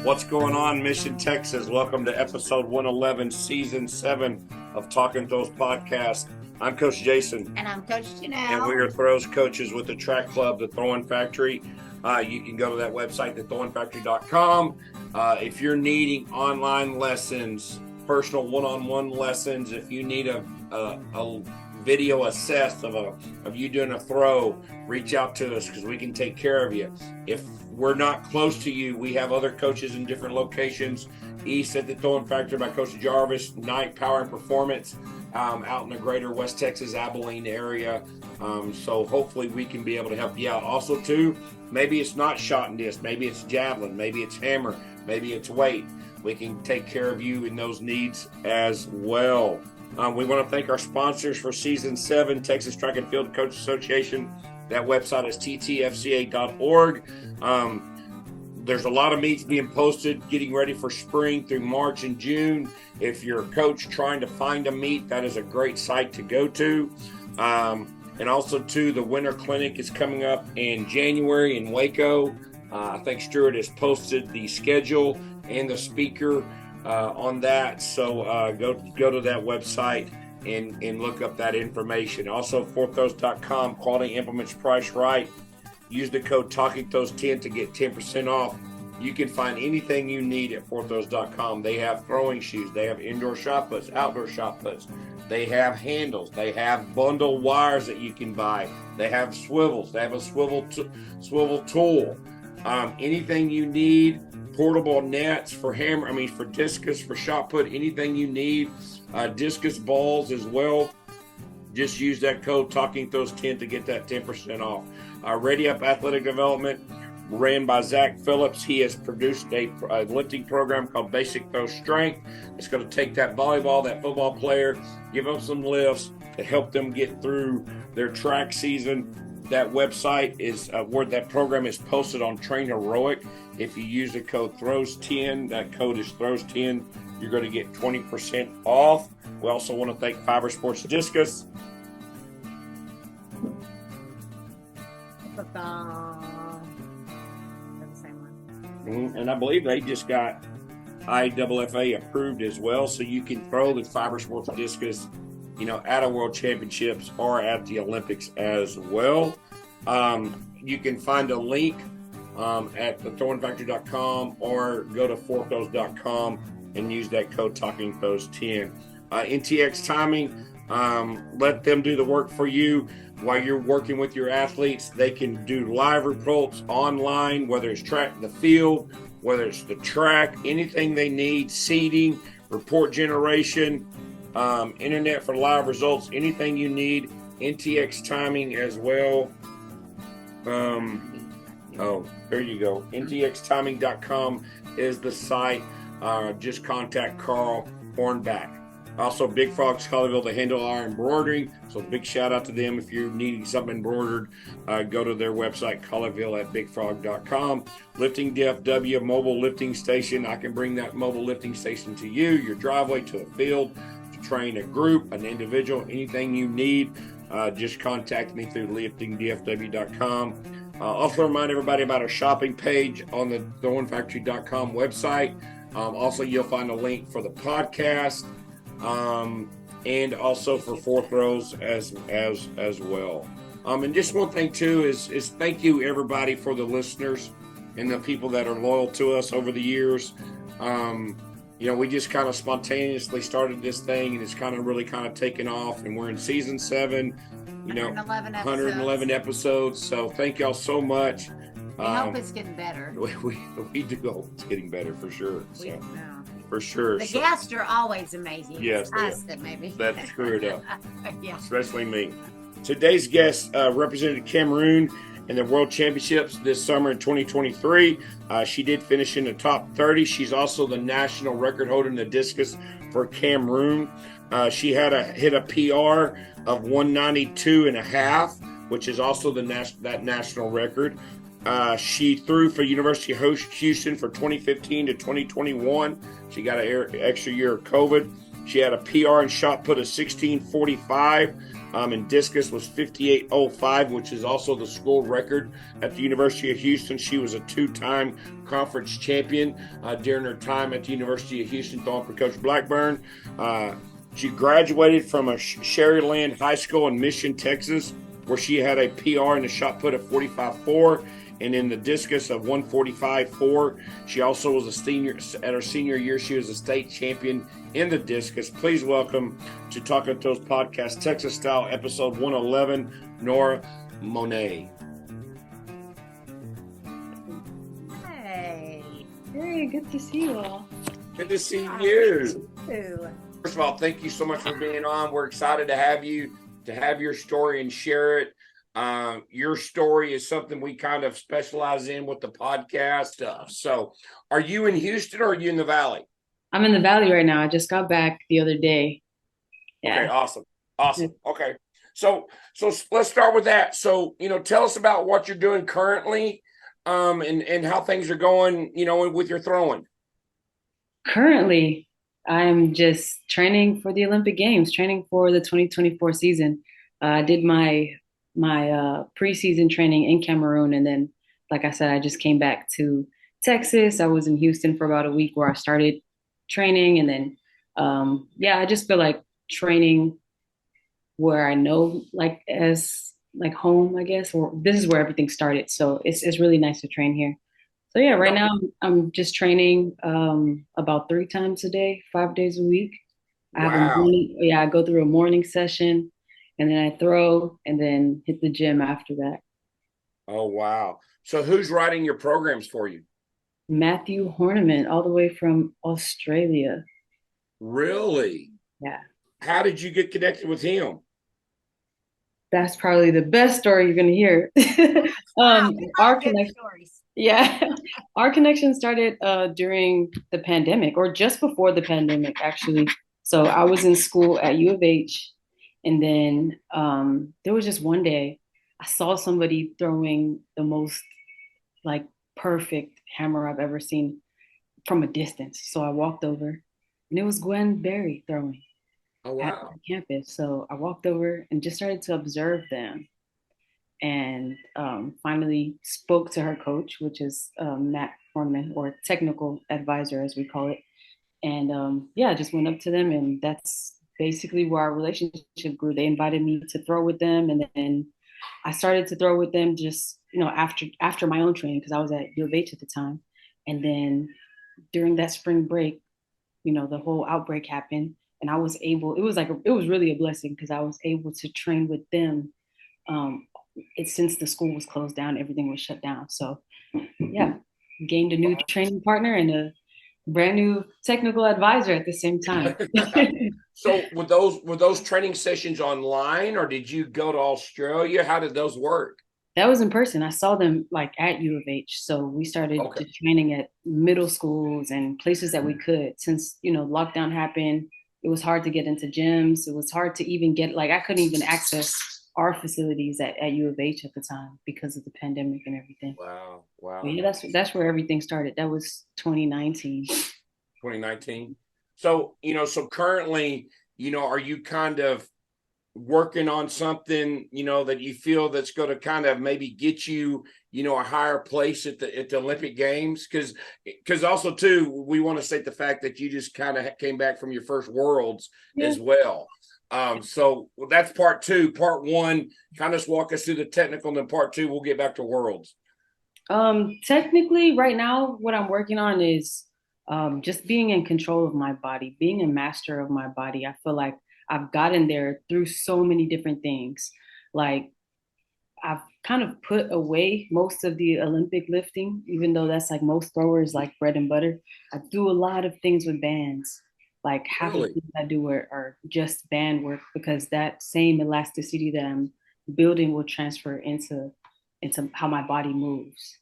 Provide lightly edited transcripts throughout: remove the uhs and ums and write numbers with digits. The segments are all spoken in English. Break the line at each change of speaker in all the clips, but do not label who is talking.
What's going on, Mission, Texas? Welcome to episode 111, season 7 of Talking Throws podcast. I'm Coach Jason.
And I'm Coach Janelle.
And we are throws coaches with the track club, the Throwing Factory. You can go to that website, thethrowingfactory.com. If you're needing online lessons, personal one-on-one lessons, if you need a video assessed of you doing a throw, reach out to us because we can take care of you. If we're not close to you, we have other coaches in different locations. East at the Throwing Factory by Coach Jarvis, Night Power and Performance out in the greater West Texas, Abilene area. So hopefully we can be able to help you out. Also too, maybe it's not shot and disc, maybe it's javelin, maybe it's hammer, maybe it's weight. We can take care of you in those needs as well. We want to thank our sponsors for season 7, Texas Track and Field Coach Association. That website is ttfca.org. There's a lot of meets being posted, getting ready for spring through March and June. If you're a coach trying to find a meet, that is a great site to go to. And also, too, the Winter Clinic is coming up in January in Waco. I think Stuart has posted the schedule and the speaker on that. So go to that website and look up that information. Also, fourthrows.com, quality implements priced right. Use the code TalkingThrows10 to get 10% off. You can find anything you need at fourthrows.com. They have throwing shoes. They have indoor shot puts, outdoor shot puts. They have handles. They have bundle wires that you can buy. They have swivels. They have a swivel tool. Anything you need, portable nets for for discus, for shot put, anything you need. Discus balls as well. Just use that code TalkingThrows10 to get that 10% off. Ready Up Athletic Development, ran by Zach Phillips. He has produced a lifting program called Basic Throw Strength. It's going to take that volleyball, that football player, give them some lifts to help them get through their track season. That website is where that program is posted on Train Heroic. If you use the code THROWS10, that code is THROWS10, you're going to get 20% off. We also want to thank Fiber Sports Discus. And I believe they just got IAAFA approved as well, so you can throw the Fiber Sports Discus, at a World Championships or at the Olympics as well. You can find a link at thethrowingfactory.com or go to fourthrows.com and use that code TalkingThrows10. NTX Timing, let them do the work for you. While you're working with your athletes, they can do live reports online, whether it's track the field, whether it's the track, anything they need, seeding, report generation, internet for live results, anything you need, NTX Timing as well. There you go. NTXtiming.com is the site. Just contact Carl Hornback. Also, Big Frog's Colleyville, the handle our embroidering. So big shout out to them. If you're needing something embroidered, go to their website, Colleyville at bigfrog.com. Lifting DFW mobile lifting station. I can bring that mobile lifting station to you, your driveway, to a field, to train a group, an individual, anything you need. Just contact me through liftingdfw.com. Also remind everybody about our shopping page on the throwingfactory.com website. Also, you'll find a link for the podcast. And also for Four Throws as well. And just one thing too is thank you everybody for the listeners and the people that are loyal to us over the years. We just kind of spontaneously started this thing and it's really taken off, and we're in season 7, 111 episodes. So thank y'all so much.
We hope it's getting better.
We do hope it's getting better for sure. For sure.
The guests are always amazing.
Yes.
Maybe.
That screwed up.
Yeah.
Especially me. Today's guest represented Cameroon in the World Championships this summer in 2023. She did finish in the top 30. She's also the national record holder in the discus for Cameroon. She hit a PR of 192.5, which is also that national record. She threw for University of Houston for 2015 to 2021. She got an extra year of COVID. She had a PR and shot put of 16:45. And Discus was 58.05, which is also the school record at the University of Houston. She was a two-time conference champion during her time at the University of Houston, throwing for Coach Blackburn. She graduated from a Sherryland High School in Mission, Texas, where she had a PR in the shot put of 45.4 and in the discus of 145.4. She also was a senior. At her senior year, she was a state champion in the discus. Please welcome to Talking Throws Podcast, Texas Style, episode 111, Nora Monie.
Hey.
Hey, good to see you all.
Good to see you.
Ooh.
First of all, thank you so much for being on. We're excited to have you, to have your story and share it. Your story is something we kind of specialize in with the podcast stuff. So are you in Houston or are you in the Valley?
I'm in the Valley right now. I just got back the other day. Yeah.
Okay, awesome. Okay. So let's start with that. So, tell us about what you're doing currently, and how things are going, with your throwing.
Currently, I'm just training for the Olympic Games, training for the 2024 season. I did my preseason training in Cameroon, and then, like I said, I just came back to Texas. I was in Houston for about a week where I started training, and then I just feel like training where I know, like, as like home, I guess, or this is where everything started. So it's really nice to train here. So yeah, right now I'm just training about 3 times a day, 5 days a week.
Wow.
I go through a morning session, and then I throw, and then hit the gym after that.
Oh, wow. So who's writing your programs for you?
Matthew Horniman, all the way from Australia.
Really?
Yeah.
How did you get connected with him?
That's probably the best story you're gonna hear. Our connection, our connection started during the pandemic, or just before the pandemic, actually. So I was in school at U of H, and then there was just one day I saw somebody throwing the most like perfect hammer I've ever seen from a distance. So I walked over, and it was Gwen Berry throwing.
Oh, wow.
At campus. So I walked over and just started to observe them, and finally spoke to her coach, which is Matt Horniman, or technical advisor as we call it. And I just went up to them, and that's basically where our relationship grew. They invited me to throw with them, and then I started to throw with them just after my own training, because I was at U of H at the time. And then during that spring break, the whole outbreak happened, and I was able. It was really a blessing, because I was able to train with them. Since the school was closed down, everything was shut down. So yeah, gained a new training partner and a brand new technical advisor at the same time.
So were those training sessions online, or did you go to Australia? How did those work?
That was in person. I saw them like at U of H. So we started just training at middle schools and places that we could. Since, lockdown happened, it was hard to get into gyms. It was hard to even I couldn't even access our facilities at U of H at the time because of the pandemic and everything.
Wow. But
yeah, that's where everything started. That was 2019.
2019. So, so currently, are you kind of working on something, that you feel that's going to kind of maybe get you, a higher place at the Olympic Games? Because also too, we want to state the fact that you just kind of came back from your first Worlds as well. So that's part 2. Part 1, kind of walk us through the technical, and then part 2, we'll get back to Worlds.
Technically, right now, what I'm working on is just being in control of my body, being a master of my body. I feel like I've gotten there through so many different things. Like, I've kind of put away most of the Olympic lifting, even though that's like most throwers like bread and butter. I do a lot of things with bands. Like half of the things I do are just band work, because that same elasticity that I'm building will transfer into how my body moves.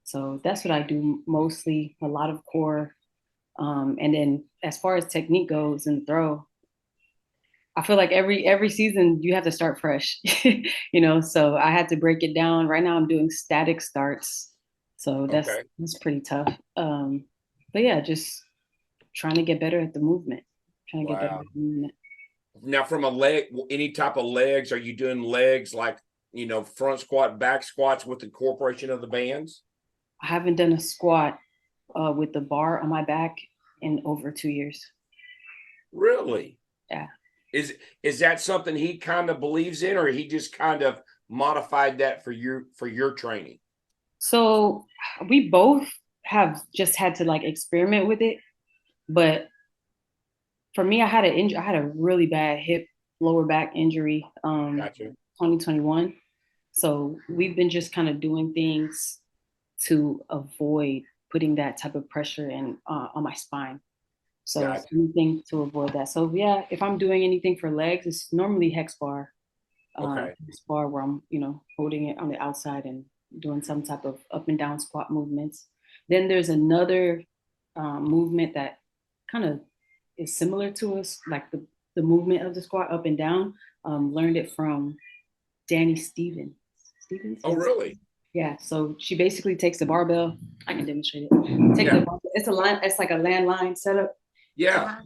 So that's what I do mostly, a lot of core. And then as far as technique goes and throw, I feel like every season you have to start fresh, so I had to break it down. Right now I'm doing static starts. So that's pretty tough. But yeah, just trying to get better at the movement.
Now, from a leg, any type of legs, are you doing legs like, front squat, back squats with the incorporation of the bands?
I haven't done a squat with the bar on my back in over 2 years.
Really?
Yeah.
Is that something he kind of believes in, or he just kind of modified that for your training?
So we both have just had to like experiment with it, but for me, I had a really bad hip lower back injury,
Gotcha.
2021. So we've been just kind of doing things to avoid putting that type of pressure on my spine. So
Gotcha.
anything to avoid that. So yeah, if I'm doing anything for legs, it's normally hex bar.
Okay.
Hex bar where I'm, holding it on the outside and doing some type of up and down squat movements. Then there's another movement that kind of is similar to us, like the movement of the squat up and down. Learned it from Danny Stevens.
Oh, really?
Yeah. So she basically takes the barbell. I can demonstrate it. Take the barbell. It's a line. It's like a landline setup.
Yeah.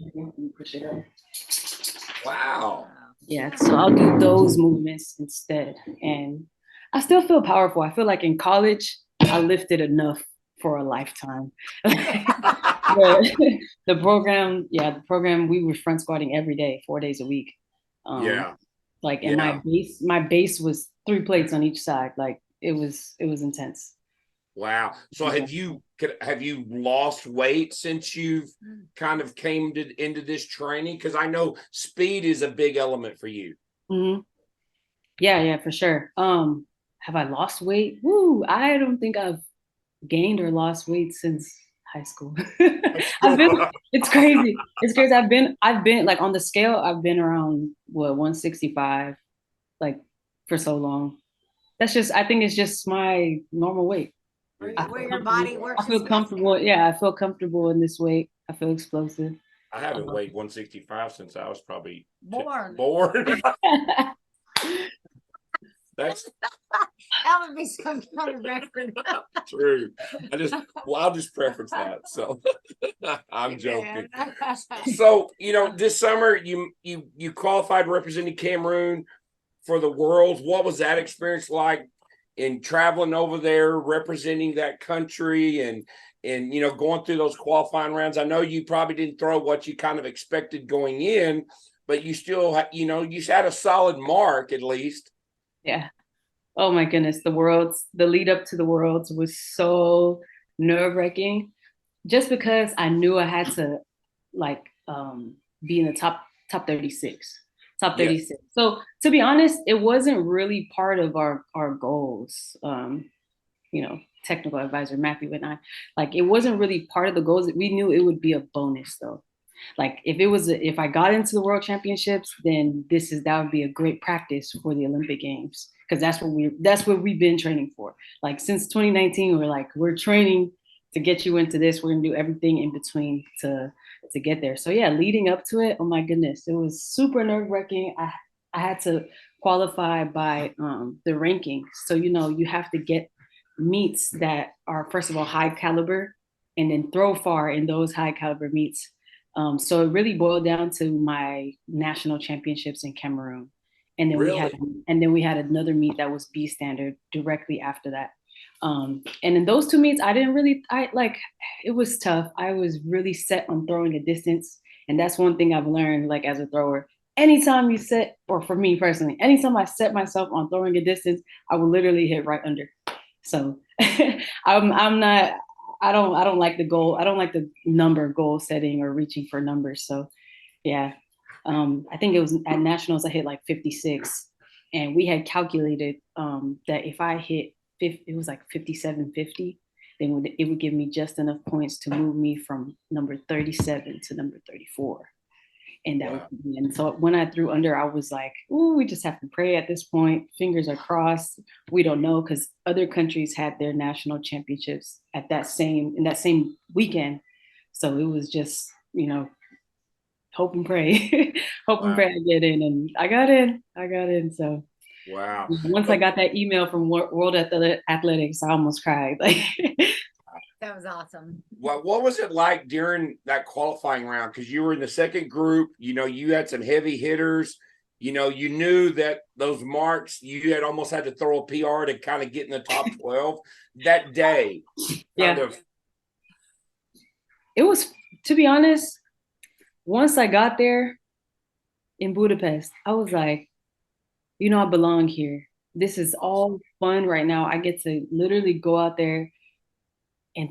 Push it up.
Wow.
Yeah. So I'll do those movements instead, and I still feel powerful. I feel like in college I lifted enough for a lifetime. the program we were front squatting every day, 4 days a week.
Yeah.
Like, and my base was 3 plates on each side. Like it was intense.
Wow. So have you lost weight since you've kind of into this training? Because I know speed is a big element for you.
Mm-hmm. Yeah, for sure. Have I lost weight? Woo! I don't think I've gained or lost weight since high school. It's crazy. It's crazy. I've been like on the scale, I've been around 165, like for so long. I think it's just my normal weight.
Where your body works.
I feel comfortable. Yeah, I feel comfortable in this weight. I feel explosive.
I haven't weighed 165 since I was probably
born.
That's
That would be some kind of reference.
True. I'll just preference that. So I'm joking. So, this summer you qualified representing Cameroon for the Worlds. What was that experience like in traveling over there, representing that country and going through those qualifying rounds? I know you probably didn't throw what you kind of expected going in, but you still, you had a solid mark at least.
Yeah. Oh my goodness. The lead up to the Worlds was so nerve-wracking just because I knew I had to be in the top 36. Top 36. Yes. So to be honest, it wasn't really part of our goals. Technical advisor Matthew and I, like, it wasn't really part of the goals. We knew it would be a bonus though. Like if I got into the World Championships, then that would be a great practice for the Olympic Games, because that's what we've been training for. Like since 2019, we're training to get you into this. We're gonna do everything in between to get there. So yeah, leading up to it, oh my goodness, it was super nerve-wracking. I had to qualify by the rankings. So you have to get meets that are first of all high caliber, and then throw far in those high caliber meets. So it really boiled down to my national championships in Cameroon. And then we had another meet that was B standard directly after that. And in those 2 meets, it was tough. I was really set on throwing a distance. And that's one thing I've learned, like as a thrower, anytime you set, or for me personally, anytime I set myself on throwing a distance, I will literally hit right under. So I don't like the goal. I don't like the number goal setting or reaching for numbers. So yeah, I think it was at nationals, I hit like 56, and we had calculated that if I hit it was like 57.50, then it would give me just enough points to move me from number 37 to number 34. And and so when I threw under, I was like, "Ooh, we just have to pray at this point. Fingers are crossed. We don't know," because other countries had their national championships in that same weekend. So it was just, hope and pray, hope and pray I get in, and I got in. So
wow.
Once I got that email from World Athletics, I almost cried.
That was awesome.
What was it like during that qualifying round? Because you were in the second group, you had some heavy hitters. You knew that those marks, you had almost had to throw a PR to kind of get in the top 12 that day.
It was, to be honest, once I got there in Budapest, I was like, I belong here. This is all fun right now. I get to literally go out there and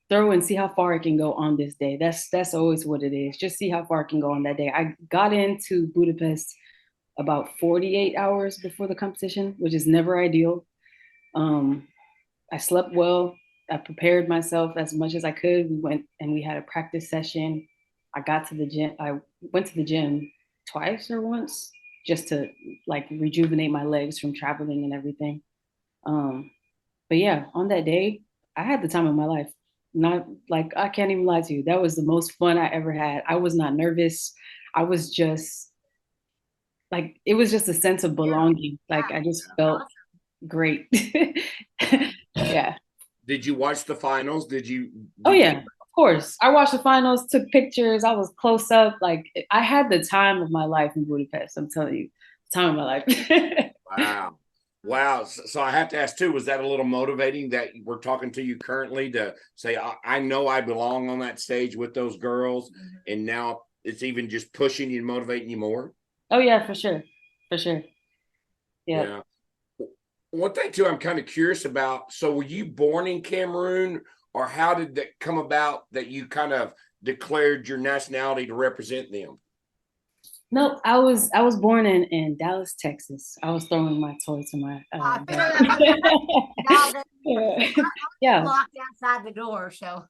throw and see how far I can go on this day. That's always what it is. Just see how far I can go on that day. I got into Budapest about 48 hours before the competition, which is never ideal. I slept well. I prepared myself as much as I could. We went and we had a practice session. I got to the gym. I went to the gym twice or once just to like rejuvenate my legs from traveling and everything. But yeah, on that day, I had the time of my life. Not like, I can't even lie to you. That was the most fun I ever had. I was not nervous. I was just like, it was just a sense of belonging. Like I just felt great. Yeah.
Did you watch the finals?
Oh yeah, of course. I watched the finals, took pictures. I was close up. Like I had the time of my life in Budapest. I'm telling you, time of my life.
Wow. So I have to ask too, was that a little motivating that we're talking to you currently to say, I know I belong on that stage with those girls, and now it's even just pushing you and motivating you more?
Oh yeah, for sure. For sure. Yeah.
One thing too, I'm kind of curious about. So were you born in Cameroon, or how did that come about that you kind of declared your nationality to represent them?
No, I was born in Dallas, Texas. I was throwing my toy to my
Yeah. Locked outside the door, so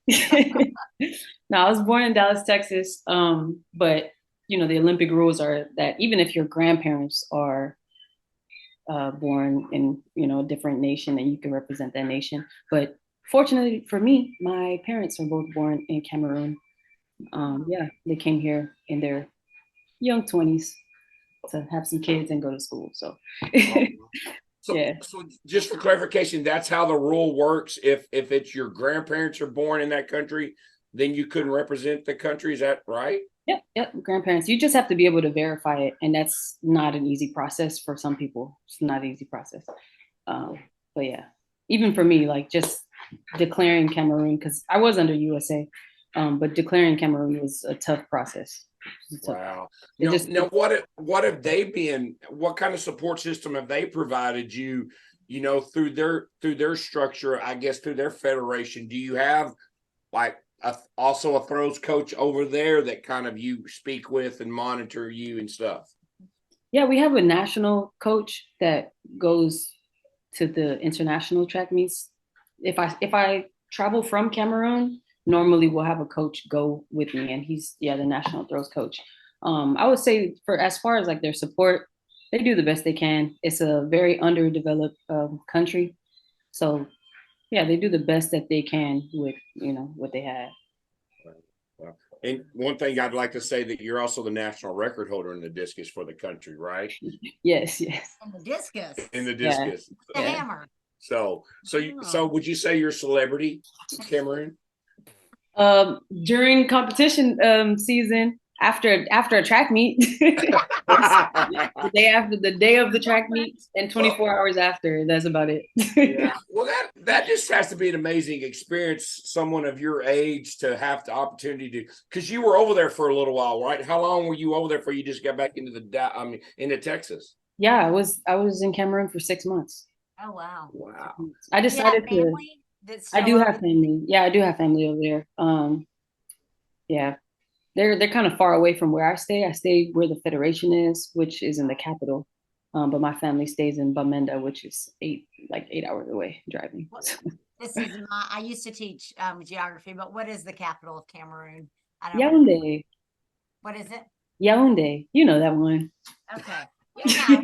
no, I was born in Dallas, Texas. But the Olympic rules are that even if your grandparents are born in a different nation, and you can represent that nation. But fortunately for me, my parents are both born in Cameroon. Yeah, they came here in their young 20s to have some kids and go to school. So yeah.
So just for clarification, that's how the rule works. If it's your grandparents are born in that country, then you couldn't represent the country. Is that right?
Yep. Grandparents. You just have to be able to verify it, and that's not an easy process for some people. It's not an easy process. But yeah, even for me, like just declaring Cameroon, because I was under USA, but declaring Cameroon was a tough process.
Wow. Now, what have they been? What kind of support system have they provided you? Through their structure, I guess through their federation. Do you have like also a throws coach over there that kind of you speak with and monitor you and stuff?
Yeah, we have a national coach that goes to the international track meets. If I travel from Cameroon, normally we'll have a coach go with me, and he's the national throws coach. I would say for as far as like their support, they do the best they can. It's a very underdeveloped country, so yeah, they do the best that they can with what they have.
Wow. And one thing I'd like to say that you're also the national record holder in the discus for the country, right?
Yes.
In the discus.
The
hammer.
So would you say you're a celebrity, Cameroon?
During competition season, after a track meet, the day of the track meet, and 24 hours after, that's about it.
Yeah. Well, that just has to be an amazing experience. Someone of your age to have the opportunity to, because you were over there for a little while, right? How long were you over there before you just got back into Texas?
Yeah, I was in Cameroon for 6 months.
Oh wow!
Wow.
I decided to. I do have family. Yeah, I do have family over there. Yeah. They're kind of far away from where I stay. I stay where the federation is, which is in the capital. But my family stays in Bamenda, which is 8 hours away driving.
I used to teach geography, but what is the capital of Cameroon?
Yaoundé.
What is it?
Yaoundé. You know that one.
Okay. Yeah.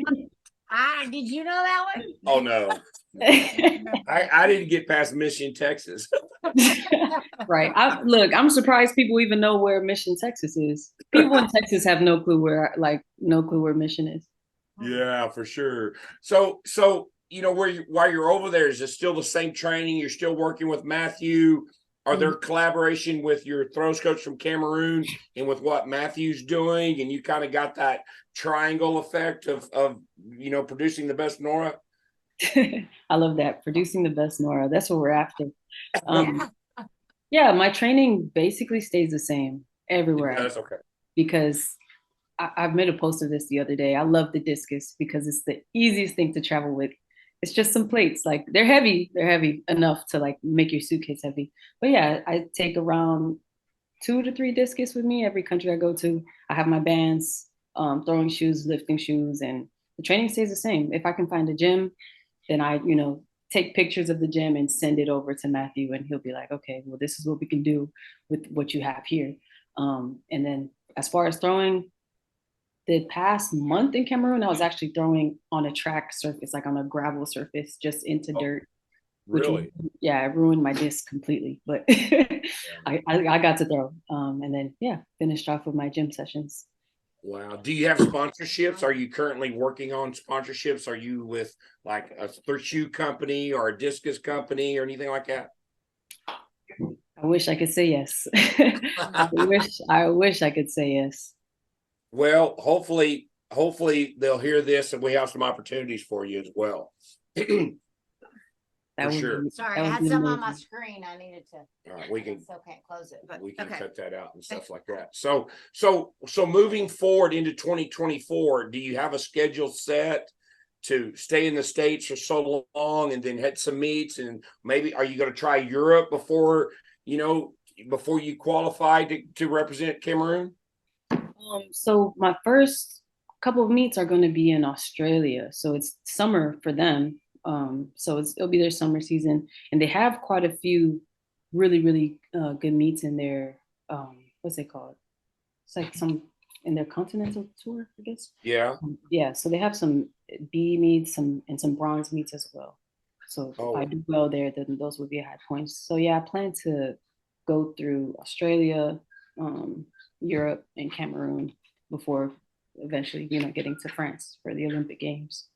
Did you know that one?
Oh no. I didn't get past Mission, Texas.
Right. I'm surprised people even know where Mission, Texas is. People in Texas have no clue where Mission is.
Yeah, for sure. So while you're over there, is it still the same training? You're still working with Matthew. Are there collaboration with your throws coach from Cameroon and with what Matthew's doing, and you kind of got that triangle effect of producing the best Nora?
I love that. Producing the best Nora. That's what we're after. Yeah, my training basically stays the same everywhere.
That's okay.
Because I've made a post of this the other day. I love the Discus because it's the easiest thing to travel with. It's just some plates. Like they're heavy. They're heavy enough to like make your suitcase heavy. But yeah, I take around 2 to 3 Discus with me every country I go to. I have my bands, throwing shoes, lifting shoes, and the training stays the same. If I can find a gym, then I, take pictures of the gym and send it over to Matthew, and he'll be like, okay, well, this is what we can do with what you have here. And then as far as throwing, the past month in Cameroon, I was actually throwing on a track surface, like on a gravel surface, just into dirt.
Really?
It ruined my disc completely, but I got to throw. And then, finished off with my gym sessions.
Wow. Do you have sponsorships? Are you currently working on sponsorships? Are you with like a shoe company or a discus company or anything like that?
I wish I could say yes. I wish I could say yes.
Well, hopefully they'll hear this and we have some opportunities for you as well. For sure.
Sorry, I had some on my screen. I needed to.
All right, we can.
Still can't close it, but
we can cut that out and stuff like that. So moving forward into 2024, do you have a schedule set to stay in the States for so long and then hit some meets? And maybe are you going to try Europe before you qualify to represent Cameroon?
So my first couple of meets are going to be in Australia. So it's summer for them. So it'll be their summer season, and they have quite a few really, really good meets in their what's it called? It's like some in their continental tour, I guess.
Yeah.
So they have some B meets, and some bronze meets as well. So if I do well there, then those would be high points. So yeah, I plan to go through Australia, Europe, and Cameroon before eventually, getting to France for the Olympic Games.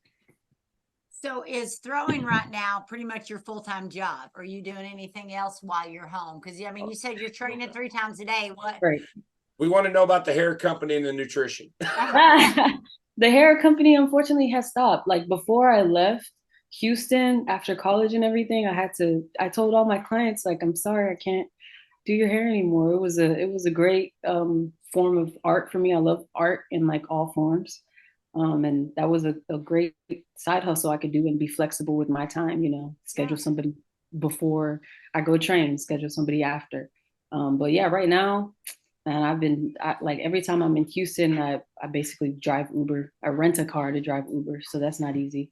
So is throwing right now pretty much your full-time job? Are you doing anything else while you're home? Because you said you're training 3 times a day. What?
Right.
We want to know about the hair company and the nutrition.
The hair company, unfortunately, has stopped. Like before I left Houston after college and everything, I told all my clients, like, I'm sorry, I can't do your hair anymore. It was a great form of art for me. I love art in like all forms. And that was a great side hustle I could do and be flexible with my time, schedule somebody before I go train, schedule somebody after. But yeah, right now, and like every time I'm in Houston, I basically drive Uber. I rent a car to drive Uber. So that's not easy.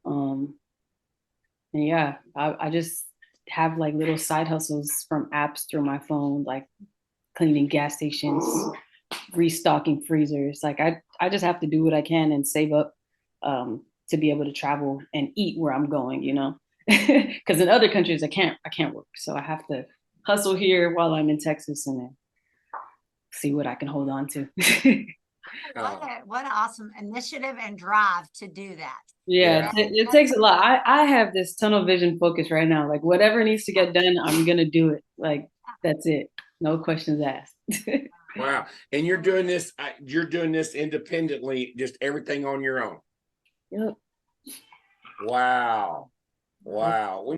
And yeah, I just have like little side hustles from apps through my phone, like cleaning gas stations, restocking freezers. Like I just have to do what I can and save up to be able to travel and eat where I'm going, because in other countries I can't work. So I have to hustle here while I'm in Texas and then see what I can hold on to.
What an awesome initiative and drive to do that.
Yeah, it takes a lot. I have this tunnel vision focus right now. Like whatever needs to get done, I'm gonna do it. Like that's it. No questions asked.
Wow. And you're doing this independently, just everything on your own.
Yep.
Wow. We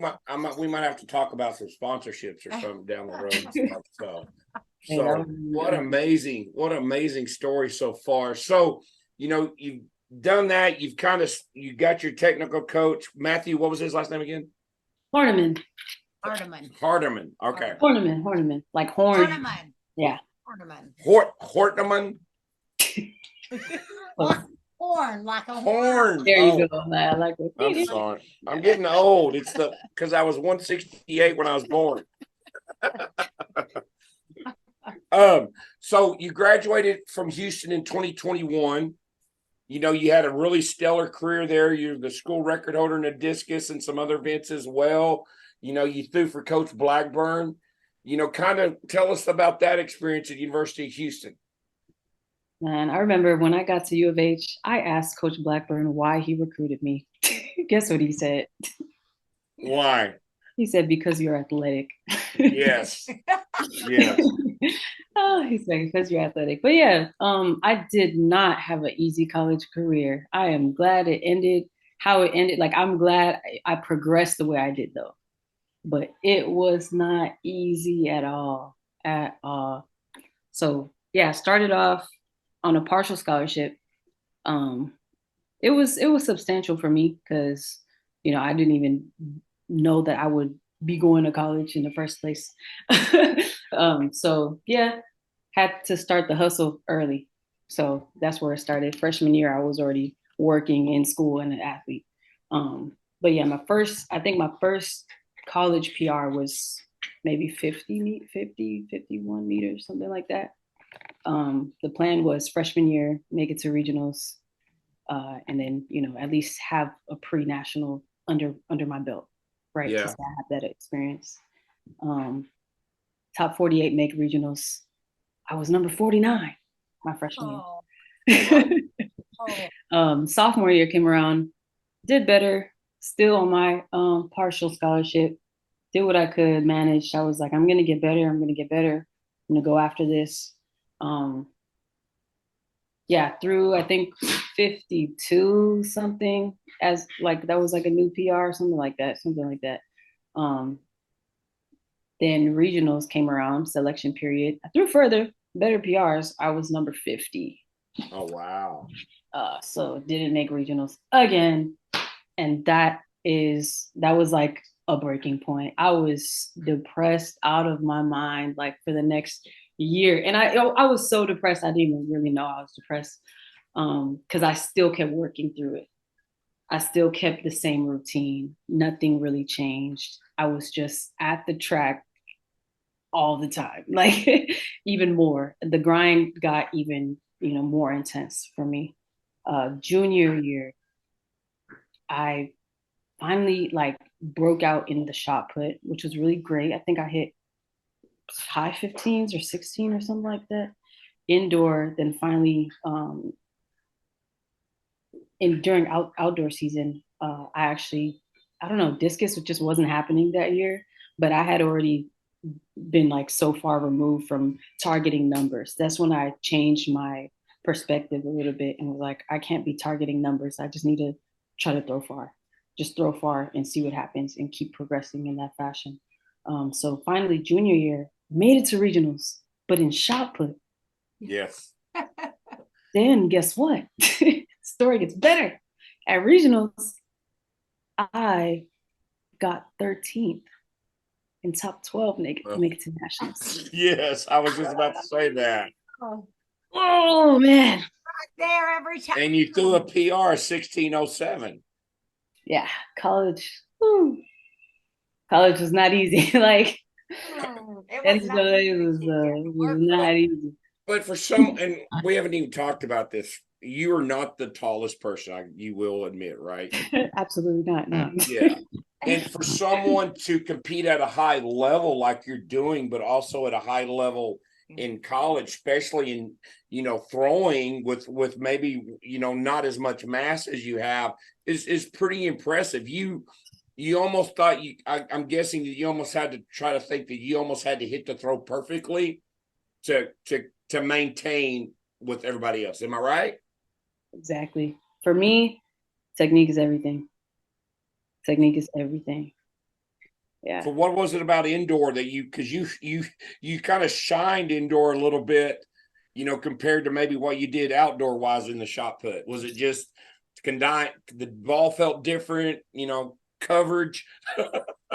might have to talk about some sponsorships or something down the road. So what amazing story so far. So, you've done that. You got your technical coach, Matthew. What was his last name again?
Hardiman.
Okay.
Horniman. Like horn.
Horniman.
Yeah.
Horniman.
Horn, like a
horn.
There you go. I like it.
I'm sorry. I'm getting old. It's because I was 168 when I was born. So you graduated from Houston in 2021. You had a really stellar career there. You're the school record holder in the discus and some other events as well. You threw for Coach Blackburn. Kind of tell us about that experience at University of Houston.
Man, I remember when I got to U of H, I asked Coach Blackburn why he recruited me. Guess what he said?
Why?
He said, because you're athletic.
Yes. Yes.
Oh, he said, because you're athletic. But yeah, I did not have an easy college career. I am glad it ended how it ended. Like, I'm glad I progressed the way I did, though. But it was not easy at all, at all. So yeah, I started off on a partial scholarship. Um, it was substantial for me because I didn't even know that I would be going to college in the first place. So yeah, had to start the hustle early. So that's where it started. Freshman year, I was already working in school and an athlete. But yeah, I think my first college PR was maybe 51 meters, something like that. The plan was freshman year, make it to regionals, and then at least have a pre-national under my belt, right?
Yeah.
To have that experience. Top 48 make regionals. I was number 49 my freshman year. Sophomore year came around, did better, still on my partial scholarship, did what I could manage. I was like, I'm gonna get better. I'm gonna go after this. Yeah, through I think 52 something, as like that was like a new PR, something like that. Then regionals came around, selection period. I threw further, better PRs. I was number 50.
Oh wow.
So didn't make regionals again. And that was like a breaking point. I was depressed out of my mind, like for the next year. And I was so depressed, I didn't even really know I was depressed. Because I still kept working through it. I still kept the same routine. Nothing really changed. I was just at the track all the time, like even more. The grind got even, more intense for me. Junior year, I finally like broke out in the shot put, which was really great. I think I hit high 15s or 16 or something like that. Indoor, then finally during outdoor season, I don't know, discus just wasn't happening that year, but I had already been like so far removed from targeting numbers. That's when I changed my perspective a little bit and was like, I can't be targeting numbers. I just need to try to throw far. Just throw far and see what happens and keep progressing in that fashion. So finally, junior year, made it to regionals, but in shot put.
Yes.
Then guess what? Story gets better. At regionals, I got 13th in top 12 make it to nationals.
Yes, I was just about to say that.
Oh man.
Right there every time.
And you threw a PR 1607.
Yeah, college. Whew. College was not easy. Like
it
was not easy.
But for some, and we haven't even talked about this. You are not the tallest person, you will admit, right?
Absolutely not. No.
Yeah. And for someone to compete at a high level like you're doing, but also at a high level in college, especially in throwing with maybe not as much mass as you have, is pretty impressive. You almost thought I'm guessing that you almost had to try to think that you almost had to hit the throw perfectly to maintain with everybody else. Am I right?
Exactly. For me, technique is everything. Technique is everything. Yeah.
So what was it about indoor that because you kind of shined indoor a little bit, compared to maybe what you did outdoor wise in the shot put? Was it just the ball felt different, coverage?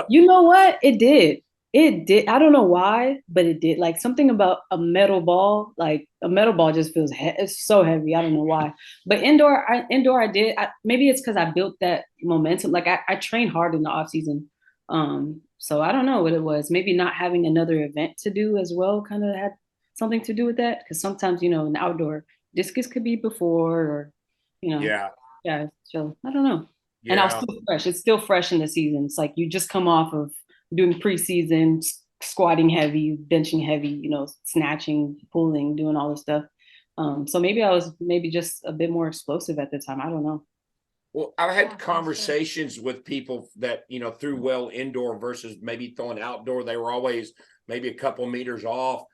You know what? It did. It did. I don't know why, but it did. Like something about a metal ball, like a metal ball just feels it's so heavy. I don't know why. But indoor, I did. Maybe it's because I built that momentum. Like I trained hard in the off season. So I don't know what it was. Maybe not having another event to do as well kind of had something to do with that. Because sometimes, in outdoor, discus could be before or,
Yeah.
Yeah. So I don't know.
Yeah.
And I was still fresh. It's still fresh in the season. It's like you just come off of doing preseason, squatting heavy, benching heavy, snatching, pulling, doing all this stuff. So maybe I was just a bit more explosive at the time. I don't know.
Well, I've
Yeah,
had conversations with people that, threw well indoor versus maybe throwing outdoor. They were always maybe a couple meters off.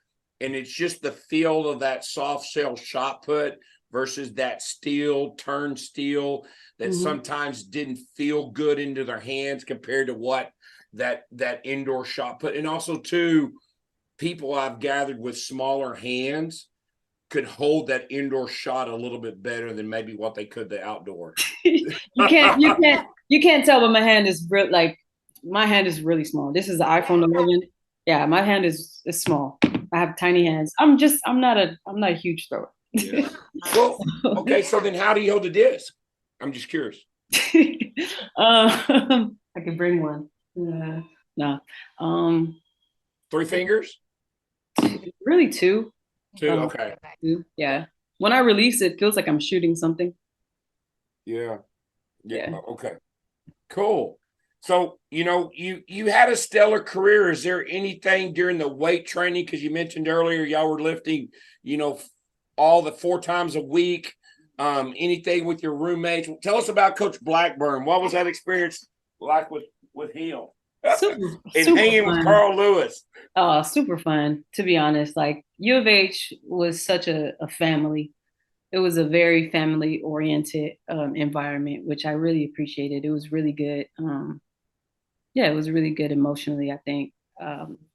And it's just the feel of that soft shell shot put versus that turn steel that sometimes didn't feel good into their hands compared to what that indoor shot put. And also too, people I've gathered with smaller hands could hold that indoor shot a little bit better than maybe what they could the outdoor.
You can't tell, but my hand is my hand is really small. This is the iPhone 11. Yeah, my hand is small. I have tiny hands. I'm not a huge thrower.
Yeah. Well, okay. So then, how do you hold the disc? I'm just curious.
I can bring one. No.
3 fingers?
Really two.
2. Okay.
Two, yeah. When I release it, feels like I'm shooting something.
Yeah. Okay. Cool. So, you had a stellar career. Is there anything during the weight training? Because you mentioned earlier y'all were lifting, all the 4 times a week. Anything with your roommates? Tell us about Coach Blackburn. What was that experience like with him?
Super
hanging
fun.
with Carl Lewis.
Oh, super fun, to be honest. Like U of H was such a family. It was a very family oriented environment, which I really appreciated. It was really good. It was really good emotionally, I think.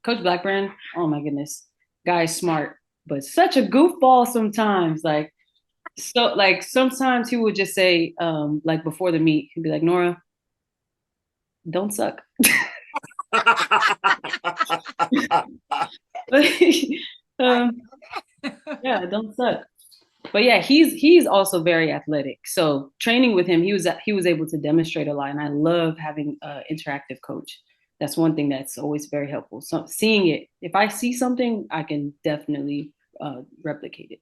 Coach Blackburn, oh my goodness, guy's smart, but such a goofball sometimes. Like sometimes he would just say, like before the meet, he'd be like, Nora, don't suck. Yeah, don't suck. But yeah, he's also very athletic. So training with him, he was able to demonstrate a lot, and I love having an interactive coach. That's one thing that's always very helpful. So seeing it, if I see something, I can definitely replicate it.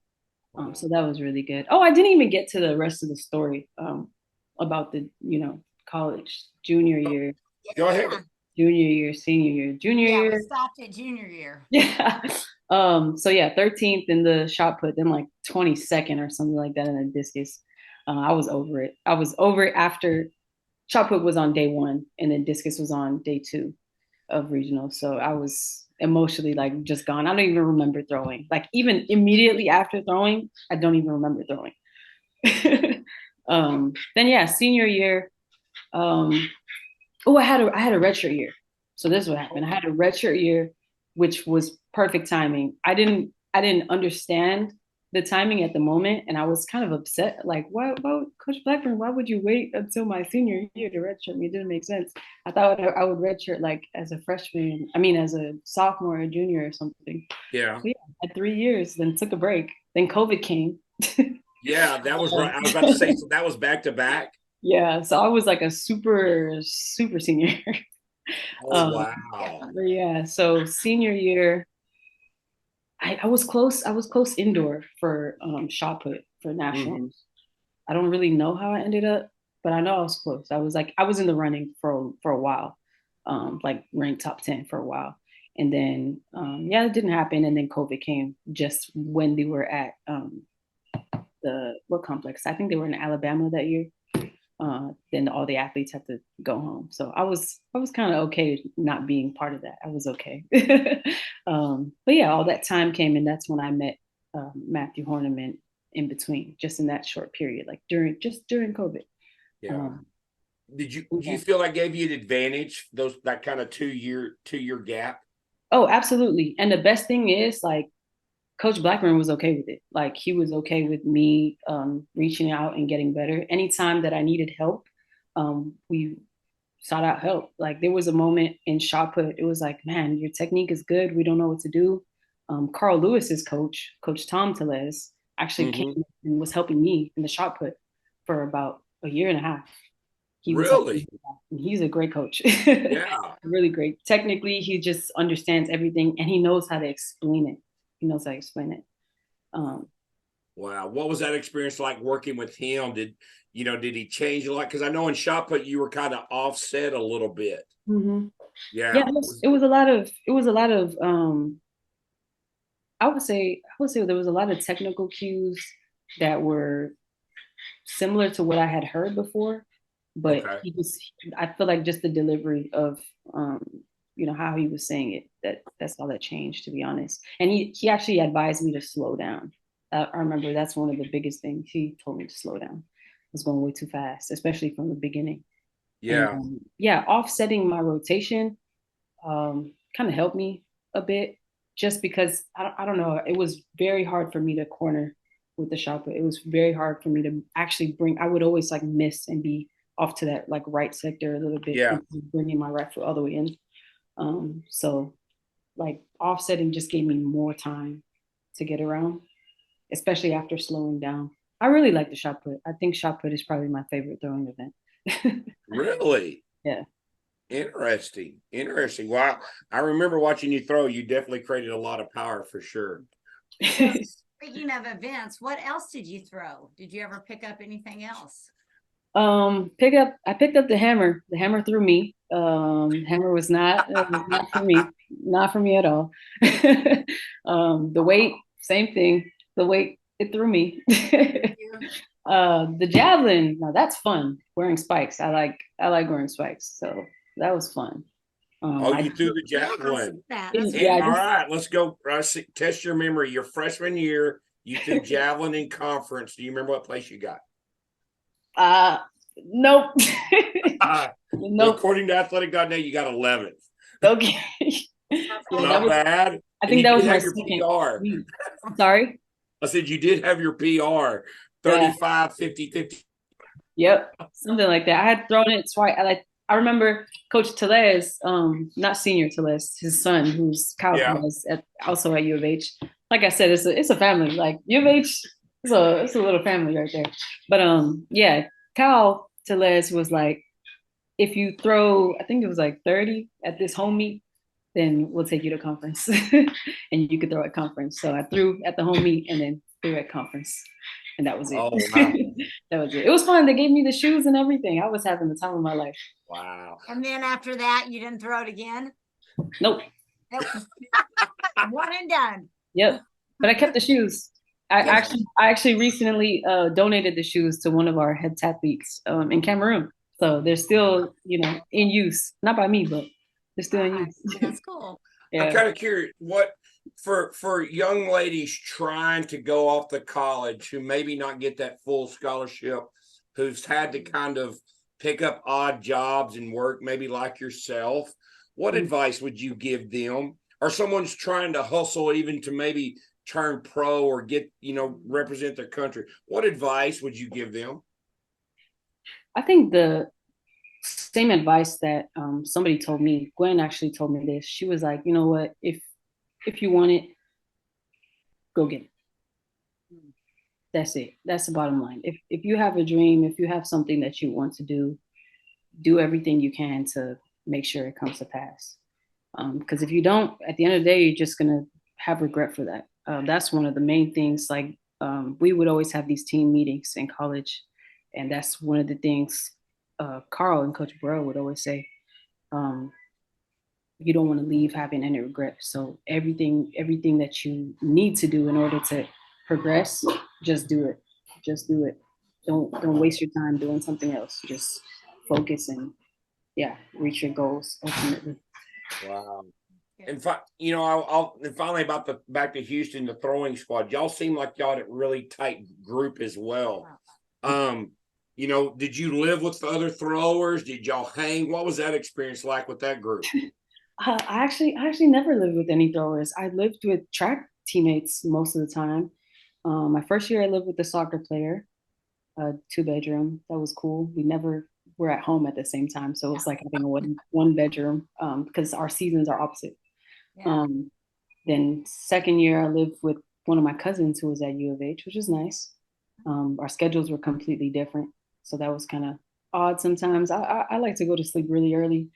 So that was really good. Oh, I didn't even get to the rest of the story about the college junior year.
Go ahead.
Junior year, senior year, junior year.
We stopped at junior year.
Yeah. So yeah, 13th in the shot put, then like 22nd or something like that in the discus. I was over it. I was over it after shot put was on day 1, and then discus was on day 2 of regional. So I was emotionally like just gone. I don't even remember throwing. Like even immediately after throwing, I don't even remember throwing. Then yeah, senior year. I had a redshirt year. So this is what happened. I had a redshirt year, which was perfect timing. I didn't understand the timing at the moment, and I was kind of upset. Like, why Coach Blackburn? Why would you wait until my senior year to redshirt me? It didn't make sense. I thought I would redshirt like as a freshman. I mean, as a sophomore or junior or something.
Yeah.
So, yeah, I had 3 years, then took a break. Then COVID came.
Yeah, that was right. I was about to say, so that was back to back.
Yeah, so I was like a super senior.
Oh, wow.
But yeah, so senior year, I was close. I was close indoor for shot put for nationals. I don't really know how I ended up, but I know I was close. I was in the running for a while, like ranked top 10 for a while, and then it didn't happen. And then COVID came just when they were at the what complex? I think they were in Alabama that year. Then all the athletes had to go home. So I was kind of okay not being part of that. I was okay. But yeah, all that time came, and that's when I met Matthew Horniman in between, just in that short period, like during COVID.
Yeah. Did you feel that gave you an advantage, that kind of 2-year gap?
Oh, absolutely. And the best thing is, like, Coach Blackburn was okay with it. Like, he was okay with me reaching out and getting better. Anytime that I needed help, we sought out help. Like, there was a moment in shot put, it was like, man, your technique is good. We don't know what to do. Carl Lewis's coach, Coach Tom Tellez, actually came and was helping me in the shot put for about a year and a half.
Really?
He's a great coach.
Yeah.
Really great. Technically, he just understands everything, and he knows how to explain it.
Wow. What was that experience like working with him? Did he change a lot? Because I know in shot put you were kind of offset a little bit.
Mm-hmm.
Yeah.
Yeah, it was a lot of I would say there was a lot of technical cues that were similar to what I had heard before, but
Okay.
I feel like just the delivery of, how he was saying it, that's all that changed, to be honest. And he actually advised me to slow down. I remember that's one of the biggest things. He told me to slow down. I was going way too fast, especially from the beginning. And
Yeah.
offsetting my rotation kind of helped me a bit, just because I don't know, it was very hard for me to corner with the shot put. It was very hard for me to actually I would always like miss and be off to that like right sector a little bit,
Yeah.
bringing my right foot all the way in. So like offsetting just gave me more time to get around, especially after slowing down. I really like the shot put. I think shot put is probably my favorite throwing event.
Really?
Yeah.
Interesting. Interesting. Wow. I remember watching you throw. You definitely created a lot of power for sure.
So speaking of events, what else did you throw? Did you ever pick up anything else?
I picked up the hammer. The hammer threw me. Hammer was not for me. Not for me at all. The weight, same thing. The weight, it threw me. The javelin, now that's fun. Wearing spikes. I like wearing spikes. So that was fun.
Oh, you threw the javelin.
Yeah,
All right, let's go. Test your memory. Your freshman year, you threw javelin in conference. Do you remember what place you got?
Nope.
Well,
Nope.
according to Athletic.net, you got 11th.
Okay.
Not bad.
I think that was my
your
second.
PR.
Sorry?
I said you did have your PR, 35, 50, 50.
Yep, something like that. I had thrown it twice. I remember Coach Tellez, not senior Tellez, his son, who's Kyle Tellez, also at U of H. Like I said, it's a family. Like U of H, it's a little family right there. But Kyle Tellez was like, if you throw, I think it was like 30 at this home meet, then we'll take you to conference, and you could throw at conference. So I threw at the home meet and then threw at conference. And that was it.
Oh, wow.
That was it. It was fun. They gave me the shoes and everything. I was having the time of my life.
Wow.
And then after that, you didn't throw it again?
Nope.
One and done.
Yep. But I kept the shoes. I actually recently donated the shoes to one of our head athletes in Cameroon. So they're still, in use. Not by me, but they're still in use.
That's cool.
Yeah. I'm kind of curious, what for young ladies trying to go off to college who maybe not get that full scholarship, who's had to kind of pick up odd jobs and work, maybe like yourself, what advice would you give them? Or someone's trying to hustle even to maybe turn pro or get, represent their country. What advice would you give them?
I think the same advice that somebody told me. Gwen actually told me this. She was like, you know what, if you want it, go get it. That's it. That's the bottom line. If you have a dream, if you have something that you want to do everything you can to make sure it comes to pass. Because if you don't, at the end of the day, you're just gonna have regret for that. That's one of the main things. Like we would always have these team meetings in college, and that's one of the things Carl and Coach Burrow would always say. You don't want to leave having any regret. So everything that you need to do in order to progress, just do it. Just do it. Don't waste your time doing something else. Just focus and reach your goals ultimately.
Wow. And I'll finally back to Houston, the throwing squad. Y'all seem like y'all had a really tight group as well. Did you live with the other throwers? Did y'all hang? What was that experience like with that group?
I actually never lived with any throwers. I lived with track teammates most of the time. My first year, I lived with the soccer player, 2-bedroom. That was cool. We never were at home at the same time, so it was like having a one bedroom because our seasons are opposite. Yeah. Then second year, I lived with one of my cousins who was at U of H, which was nice. Our schedules were completely different, so that was kind of odd sometimes. I like to go to sleep really early.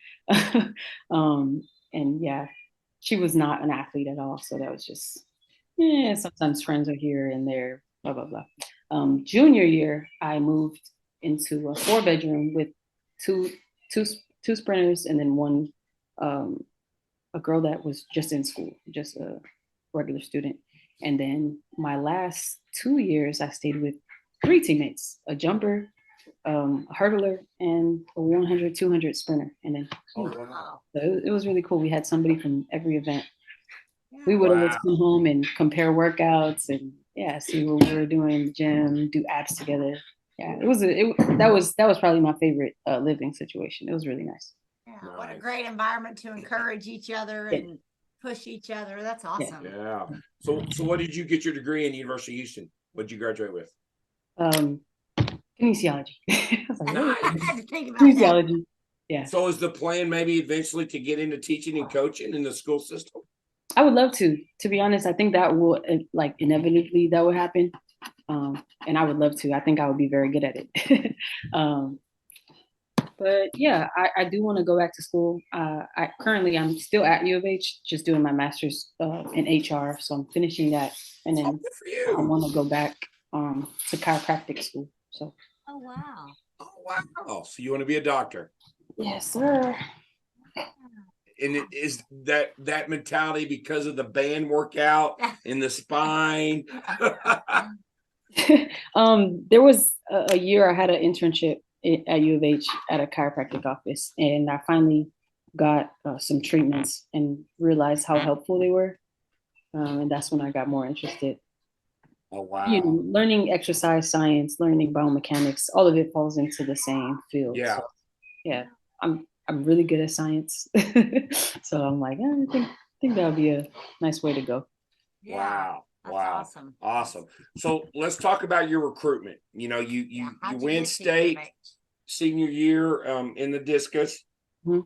And she was not an athlete at all. So that was just, sometimes friends are here and there, blah, blah, blah. Junior year, I moved into a 4-bedroom with two sprinters and then one, a girl that was just in school, just a regular student. And then my last 2 years, I stayed with 3 teammates, a jumper, a hurdler and a 100, 200 sprinter. And then
Wow.
so it was really cool. We had somebody from every event.
Yeah.
We would always
Wow.
come home and compare workouts and see what we were doing in the gym, do abs together. Yeah, that was probably my favorite living situation. It was really nice.
Yeah, what a great environment to encourage each other and push each other. That's awesome.
Yeah. So what did you get your degree in University of Houston? What did you graduate with?
Kinesiology. I was like,
Nice.
I had to think about
kinesiology.
that.
Yeah.
So is the plan maybe eventually to get into teaching and coaching in the school system?
I would love to be honest. I think that will like inevitably that will happen. And I would love to. I think I would be very good at it. But yeah, I do want to go back to school. I'm still at U of H, just doing my master's in HR. So I'm finishing that, and then
Good for you.
I want to go back to chiropractic school. So.
Oh wow.
Oh wow. So you want to be a doctor?
Yes, sir.
And it is that mentality because of the band workout in the spine.
There was a year I had an internship at U of H at a chiropractic office, and I finally got some treatments and realized how helpful they were. And that's when I got more interested.
Oh wow.
You know, learning exercise science, learning biomechanics, all of it falls into the same field.
Yeah.
So, yeah. I'm really good at science. So I'm like, I think that would be a nice way to go.
Yeah,
wow. Wow.
Awesome.
Awesome. So let's talk about your recruitment. You know, you win state senior year in the discus.
Mm-hmm.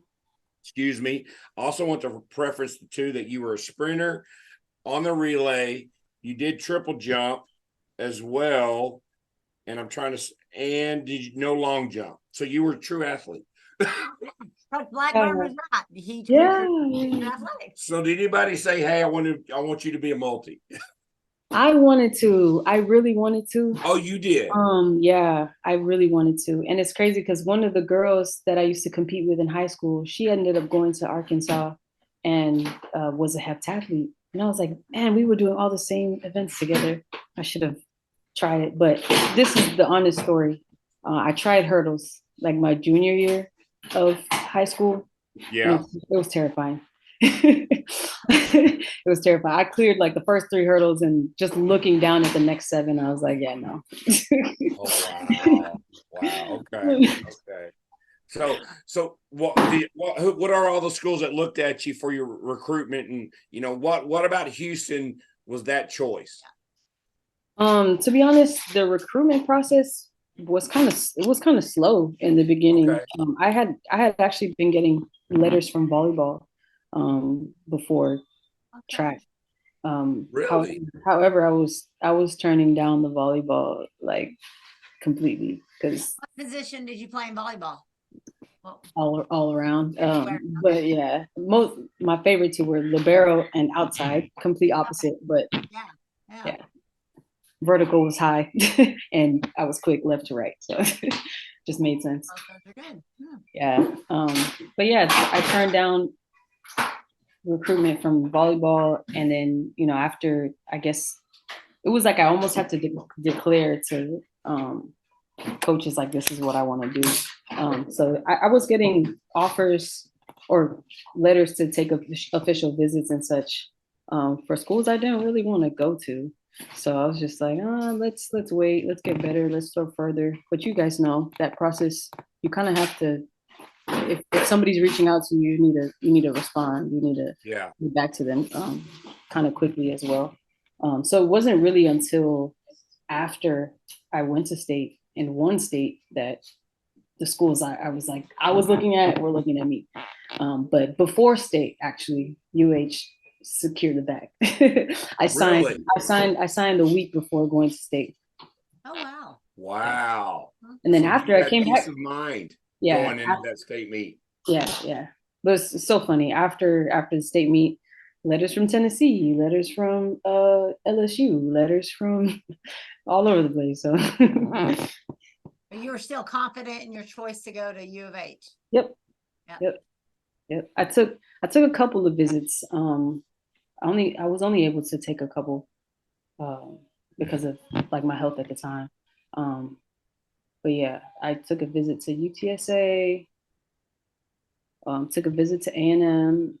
Excuse me. Also want to preference the two that you were a sprinter on the relay. You did triple jump as well. And and did you no long jump? So you were a true athlete.
Blackburn was right. He athletics.
So did anybody say, hey, I want you to be a multi?
I wanted to. I really wanted to.
Oh, you did?
Yeah, I really wanted to. And it's crazy because one of the girls that I used to compete with in high school, she ended up going to Arkansas and was a heptathlete. And I was like, man, we were doing all the same events together. I should have tried it. But this is the honest story. I tried hurdles like my junior year of high school.
Yeah.
It was terrifying. It was terrifying. I cleared like the first 3 hurdles, and just looking down at the next 7, I was like, yeah, no.
Oh wow. Wow. Okay. So what are all the schools that looked at you for your recruitment, and you know what about Houston was that choice?
To be honest, the recruitment process was kind of slow in the beginning.
Okay.
I had actually been getting letters from volleyball before track.
Really?
However, I was turning down the volleyball like completely because
what position did you play in volleyball?
all around. But yeah, my favorite two were libero and outside, complete opposite. But yeah. Vertical was high and I was quick left to right, so just made sense.
Those are good.
Yeah. But yeah, I turned down recruitment from volleyball, and then after, I guess it was like I almost had to declare to coaches like, this is what I want to do. So I was getting offers or letters to take official visits and such for schools I didn't really want to go to. So I was just like, let's wait, let's get better, let's go further. But you guys know that process. You kind of have to, if somebody's reaching out to you, you need to respond. You need to get back to them kind of quickly as well. So it wasn't really until after I went to state in one state that the schools I was looking at were looking at me. But before state, actually, UH secured the bag. I signed a week before going to state.
Oh wow.
Wow.
And then after I came back,
peace of mind
going
into that state meet.
Yeah. But it's so funny. After the state meet, letters from Tennessee, letters from LSU, letters from all over the place. So
but you were still confident in your choice to go to U of H.
Yep. I took a couple of visits. I was only able to take a couple because of like my health at the time. But yeah, I took a visit to UTSA, took a visit to A&M.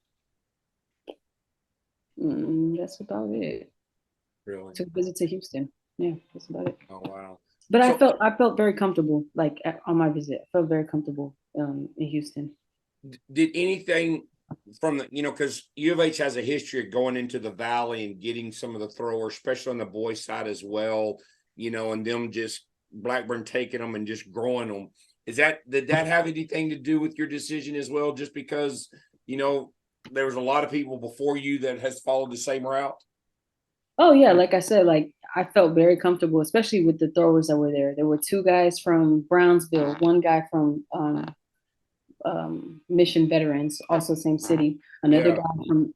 That's about it.
Really?
Took a visit to Houston. Yeah, that's about it.
Oh, wow.
But
So
I felt very comfortable, like on my visit. I felt very comfortable in Houston.
did anything from the, because U of H has a history of going into the valley and getting some of the throwers, especially on the boys side as well, and them just Blackburn taking them and just growing them. Did that have anything to do with your decision as well? Just because, there was a lot of people before you that has followed the same route?
Oh yeah, like I said, like I felt very comfortable, especially with the throwers that were there. There were two guys from Brownsville, one guy from Mission Veterans, also same city. Another
Yeah.
guy from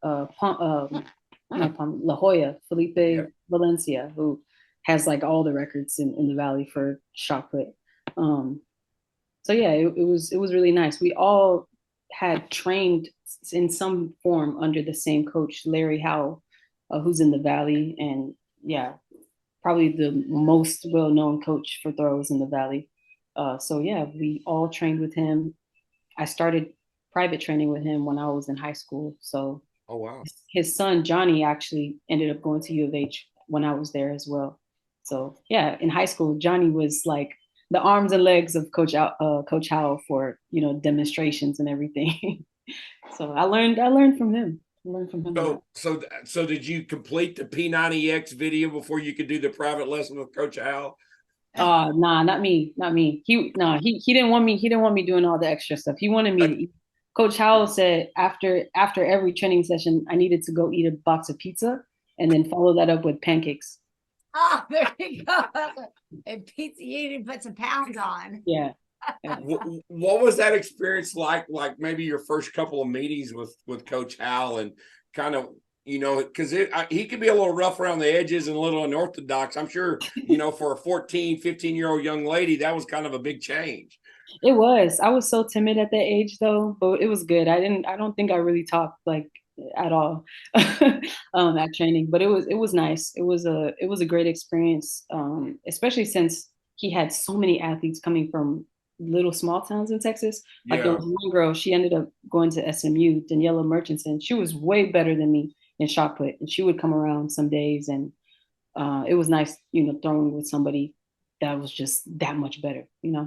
not La Jolla, Felipe
Yeah.
Valencia, who has like all the records in the valley for shot put. So yeah, it was really nice. We all had trained in some form under the same coach, Larry Howell, who's in the valley, and yeah, probably the most well-known coach for throws in the valley. So yeah, we all trained with him. I started private training with him when I was in high school. So
Oh, wow.
his son Johnny actually ended up going to U of H when I was there as well. So yeah, in high school, Johnny was like the arms and legs of Coach Howell for demonstrations and everything. So I learned from him. I learned from him a lot.
So did you complete the P90X video before you could do the private lesson with Coach Al?
Nah, not me, not me. He didn't want me. He didn't want me doing all the extra stuff. He wanted me to eat. Coach Howell said after every training session, I needed to go eat a box of pizza and then follow that up with pancakes.
Oh, there you go. And pizza, you didn't put some pounds on.
Yeah.
What was that experience like? Like maybe your first couple of meetings with Coach Al, and kind of, because he could be a little rough around the edges and a little unorthodox. I'm sure, for a 14, 15-year-old young lady, that was kind of a big change.
It was. I was so timid at that age though, but it was good. I don't think I really talked like at all at training, but it was nice. It was a great experience, especially since he had so many athletes coming from little small towns in Texas. Like there
Yeah.
was one girl, she ended up going to SMU, Daniela Murchison. She was way better than me in shot put, and she would come around some days, and it was nice, throwing with somebody that was just that much better.
Yeah.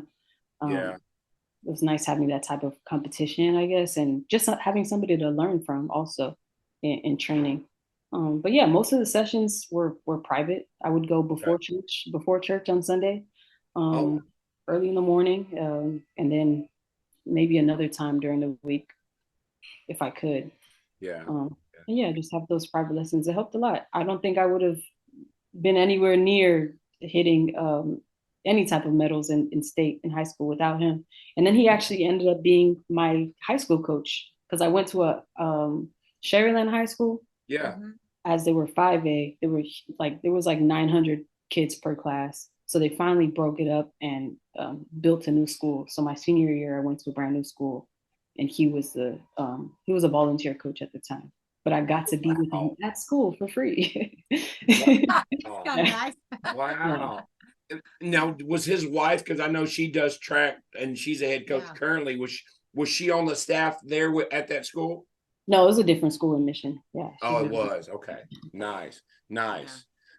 It was nice having that type of competition, I guess, and just having somebody to learn from also in training. But yeah, most of the sessions were private. I would go before church on Sunday,
Oh,
early in the morning, and then maybe another time during the week if I could.
yeah.
And yeah, just have those private lessons. It helped a lot. I don't think I would have been anywhere near hitting any type of medals in state in high school without him. And then he actually ended up being my high school coach because I went to a Sherryland High School.
Yeah.
As they were 5A, there was like 900 kids per class. So they finally broke it up and built a new school. So my senior year, I went to a brand new school, and he was a volunteer coach at the time. But I got to be with him at school for free.
Wow.
Nice.
Wow. Now, was his wife, because I know she does track and she's a head coach currently, was she on the staff there at that school?
No, it was a different school in Mission. Yeah.
Oh, it was. Okay. Nice.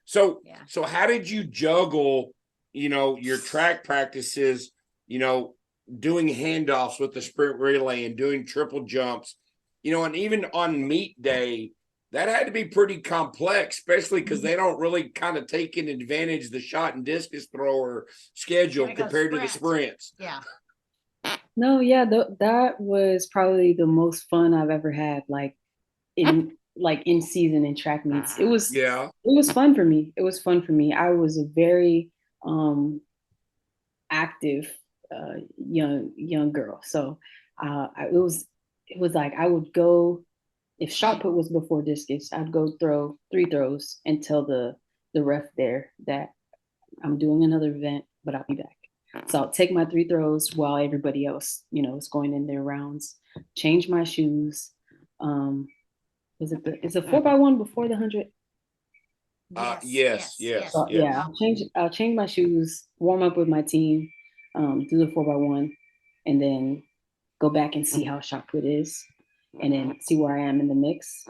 So how did you juggle, your track practices, doing handoffs with the sprint relay and doing triple jumps, and even on meet day, that had to be pretty complex, especially because they don't really kind of take in advantage the shot and discus thrower schedule compared to the sprints.
Yeah.
No, yeah, that was probably the most fun I've ever had, like in season in track meets. It was fun for me. It was fun for me. I was a very active young girl. So it was like I would go, if shot put was before discus, I'd go throw 3 throws and tell the ref there that I'm doing another event, but I'll be back. So I'll take my 3 throws while everybody else, is going in their rounds. Change my shoes. Is a 4x1 before the 100?
Yes.
So, yeah, I'll change my shoes, warm up with my team, do the 4x1, and then go back and see how shot put is, and then see where I am in the mix,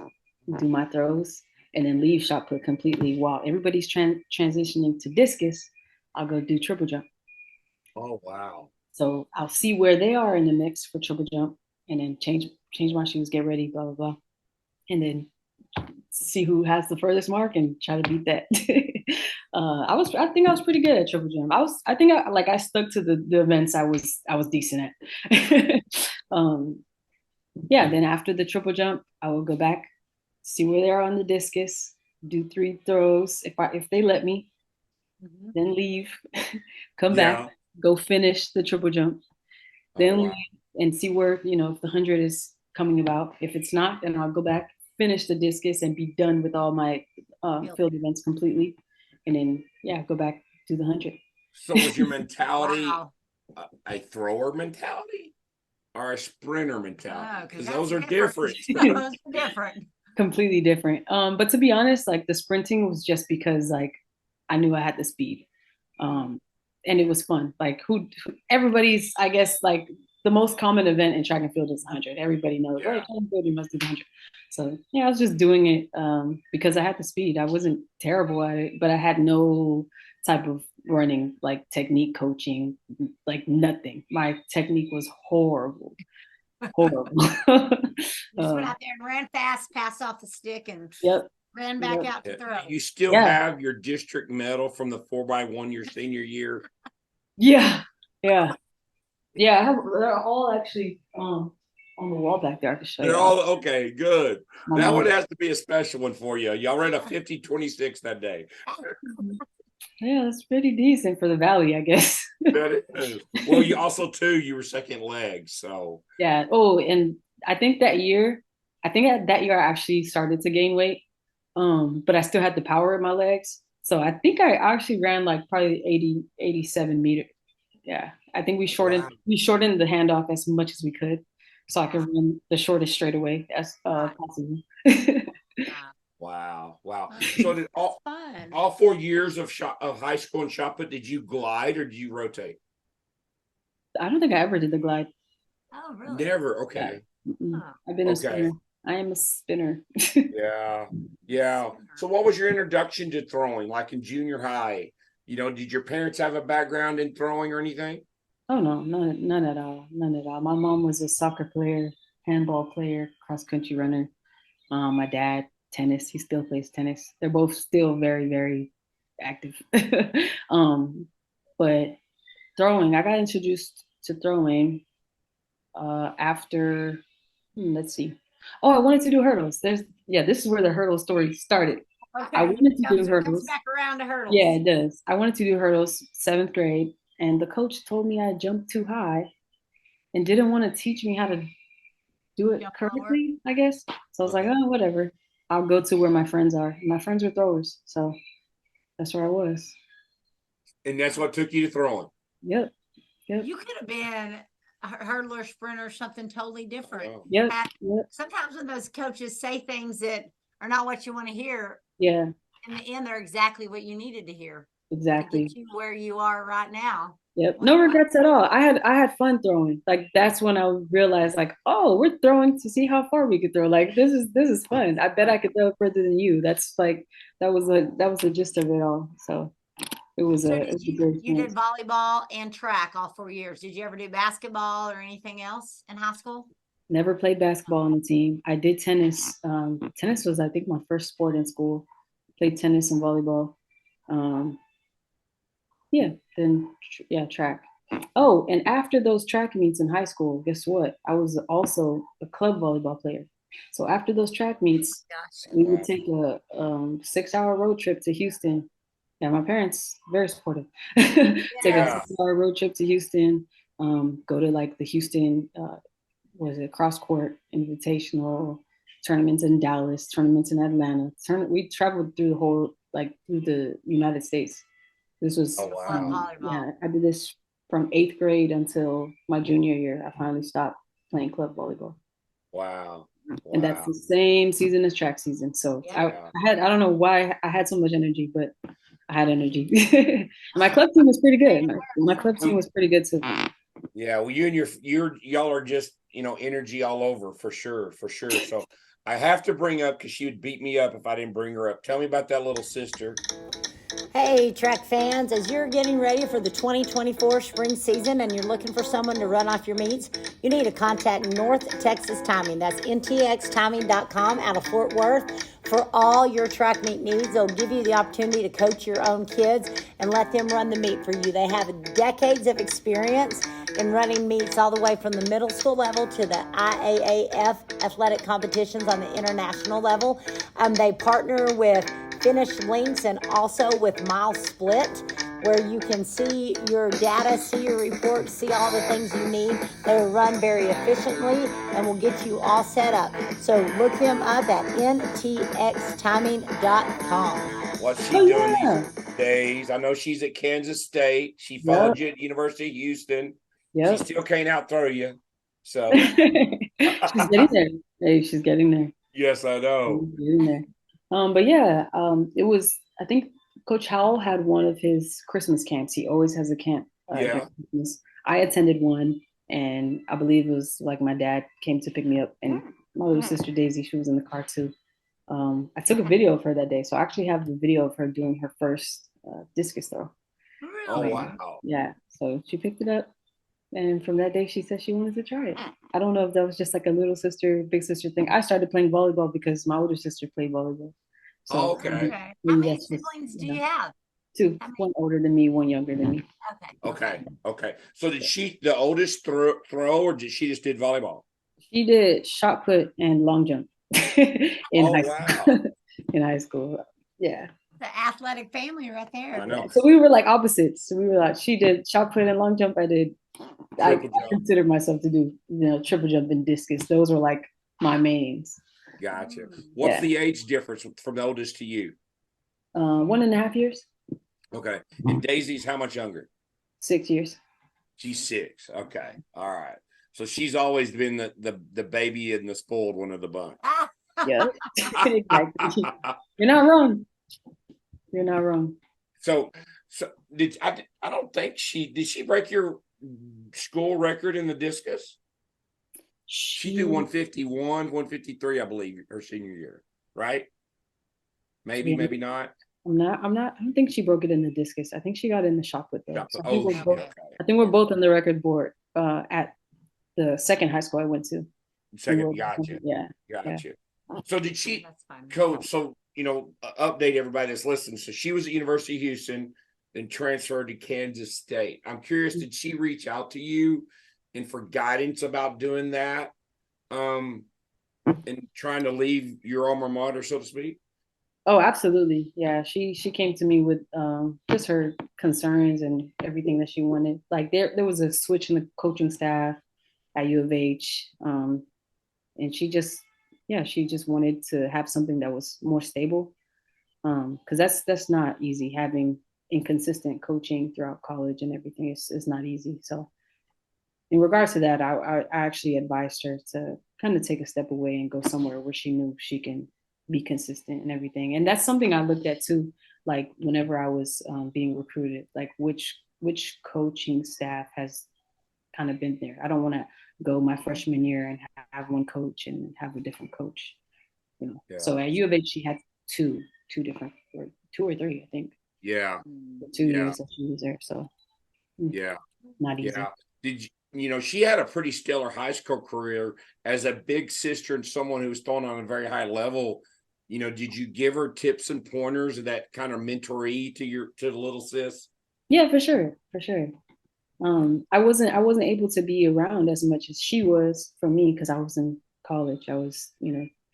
do my throws, and then leave shot put completely while everybody's transitioning to discus. I'll go do triple jump.
Oh, wow.
So I'll see where they are in the mix for triple jump, and then change my shoes, get ready, blah blah blah, and then see who has the furthest mark and try to beat that. I think I was pretty good at triple jump. I think I stuck to the events I was decent at. Yeah, then after the triple jump, I will go back, see where they are on the discus, do 3 throws if they let me, then leave, come back, go finish the triple jump, then leave and see where, if the 100 is coming about. If it's not, then I'll go back, finish the discus, and be done with all my field events completely, and then go back to the 100.
So was your mentality a thrower mentality or a sprinter mentality? Because those are different.
Those are different.
Completely different. But to be honest, like the sprinting was just because like I knew I had the speed, and it was fun. Like everybody's, I guess, like the most common event in track and field is 100. Everybody knows, right? Track and field, you must do the 100. So yeah, I was just doing it because I had the speed. I wasn't terrible at it, but I had no type of running like technique coaching, like nothing. My technique was horrible. Horrible.
You just went out there and ran fast, passed off the stick, and ran back out to throw.
You still have your district medal from the 4x1 your senior year?
Yeah. They're all actually on the wall back there. I can show you.
They're all okay. Good. That one has to be a special one for you. Y'all ran a 50-26 that day.
Yeah, that's pretty decent for the Valley, I guess.
That is. Well, you also too. You were second leg, so
yeah. Oh, and I think that year I actually started to gain weight, but I still had the power in my legs. So I think I actually ran like probably 87 meters. Yeah, I think we shortened the handoff as much as we could, so I could run the shortest straightaway as possible.
Wow. So did all 4 years of high school and shot put, did you glide or did you rotate?
I don't think I ever did the glide.
Oh, really?
Never. Okay.
I've been a spinner. I am a spinner.
Yeah. So what was your introduction to throwing, like in junior high? Did your parents have a background in throwing or anything?
Oh no, none at all. None at all. My mom was a soccer player, handball player, cross country runner. My dad, tennis. He still plays tennis. They're both still very, very active. But throwing, I got introduced to throwing after, let's see. Oh, I wanted to do hurdles. This is where the hurdle story started.
Okay.
I wanted to do hurdles.
Comes back around to hurdles.
Yeah, it does. I wanted to do hurdles 7th grade, and the coach told me I jumped too high and didn't want to teach me how to do it correctly, I guess. So I was like, oh, whatever. I'll go to where my friends are. My friends were throwers, so that's where I was.
And that's what took you to throwing.
Yep.
You could have been a hurdler, sprinter, something totally different.
Oh. Yep.
Sometimes when those coaches say things that are not what you want to hear,
in
the end, they're exactly what you needed to hear.
Exactly.
To get you where you are right now.
Yep. No regrets at all. I had fun throwing. Like that's when I realized, like, oh, we're throwing to see how far we could throw. Like this is fun. I bet I could throw further than you. That's like that was the gist of it all. So it was a great experience.
You did volleyball and track all 4 years. Did you ever do basketball or anything else in high school?
Never played basketball on the team. I did tennis. Tennis was, I think, my first sport in school. Played tennis and volleyball. Track. Oh, and after those track meets in high school, guess what? I was also a club volleyball player. So after those track meets, we would take a 6-hour road trip to Houston. Yeah, my parents, very supportive. Take a 6-hour road trip to Houston, go to like the Houston, cross court invitational tournaments in Dallas, tournaments in Atlanta. We traveled through through the United States. This was, I did this from 8th grade until my junior year. I finally stopped playing club volleyball.
Wow.
And that's the same season as track season. So I don't know why I had so much energy, but I had energy. My club team was pretty good. My club team was pretty good too.
Yeah, well, you and y'all are just, energy all over for sure. So I have to bring up, because she would beat me up if I didn't bring her up. Tell me about that little sister.
Hey, track fans, as you're getting ready for the 2024 spring season and you're looking for someone to run off your meets, you need to contact North Texas Timing. That's ntxtiming.com out of Fort Worth. For all your track meet needs, they'll give you the opportunity to coach your own kids and let them run the meet for you. They have decades of experience in running meets all the way from the middle school level to the IAAF athletic competitions on the international level. They partner with Finish links and also with Mile Split, where you can see your data, see your reports, see all the things you need. They run very efficiently and will get you all set up. So look him up at ntxtiming.com.
What's she doing these days? I know she's at Kansas State. She followed you at University of Houston. She still can't outthrow you. So
she's getting there. Hey, she's getting there.
Yes, I know.
She's getting there. But yeah, it was, I think Coach Howell had one of his Christmas camps. He always has a camp. Christmas. I attended one, and I believe it was like my dad came to pick me up, and my little sister Daisy, she was in the car too. I took a video of her that day, so I actually have the video of her doing her first discus throw.
Really?
Oh, wow.
Yeah, so she picked it up, and from that day, she said she wanted to try it. I don't know if that was just like a little sister, big sister thing. I started playing volleyball because my older sister played volleyball. So,
okay.
How many siblings do you have?
Two. One older than me, one younger than me.
Okay. So did she, the oldest, throw, or did she just did volleyball?
She did shot put and long jump in high school. In high school, yeah.
The athletic family right there.
I know.
So we were like opposites. So we were like, she did shot put and long jump. I considered myself to do, triple jump and discus. Those were like my mains.
Gotcha. What's the age difference from the oldest to you?
1.5 years.
Okay. And Daisy's how much younger?
6 years.
She's 6. Okay. All right. So she's always been the baby and the spoiled one of the bunch.
Yeah. Exactly. You're not wrong. You're not wrong.
So I don't think did she break your school record in the discus? She did 151, 153, I believe, her senior year, right? Maybe not.
I don't think she broke it in the discus. I think she got in the shot put though. So I think we're both on the record board at the second high school I went to.
Gotcha.
Yeah.
Gotcha. So did she, Coach, so, update everybody that's listening. So she was at University of Houston, then transferred to Kansas State. I'm curious, did she reach out to you and for guidance about doing that and trying to leave your alma mater, so to speak?
Oh, absolutely. Yeah, she came to me with just her concerns and everything that she wanted. Like there was a switch in the coaching staff at U of H, and she just wanted to have something that was more stable, because that's not easy. Having inconsistent coaching throughout college and everything is not easy. So in regards to that, I actually advised her to kind of take a step away and go somewhere where she knew she can be consistent and everything. And that's something I looked at too, like whenever I was being recruited, like which coaching staff has kind of been there. I don't want to go my freshman year and have one coach and have a different coach, Yeah. So at U of H, she had two different, or 2 or 3, I think.
Yeah.
The 2 years that she was there. So not easy.
Yeah. Did she had a pretty stellar high school career as a big sister and someone who was thrown on a very high level. Did you give her tips and pointers of that kind of mentoree to the little sis? Yeah, for sure. I wasn't able to be around as much as she was for me because I was in college. I was,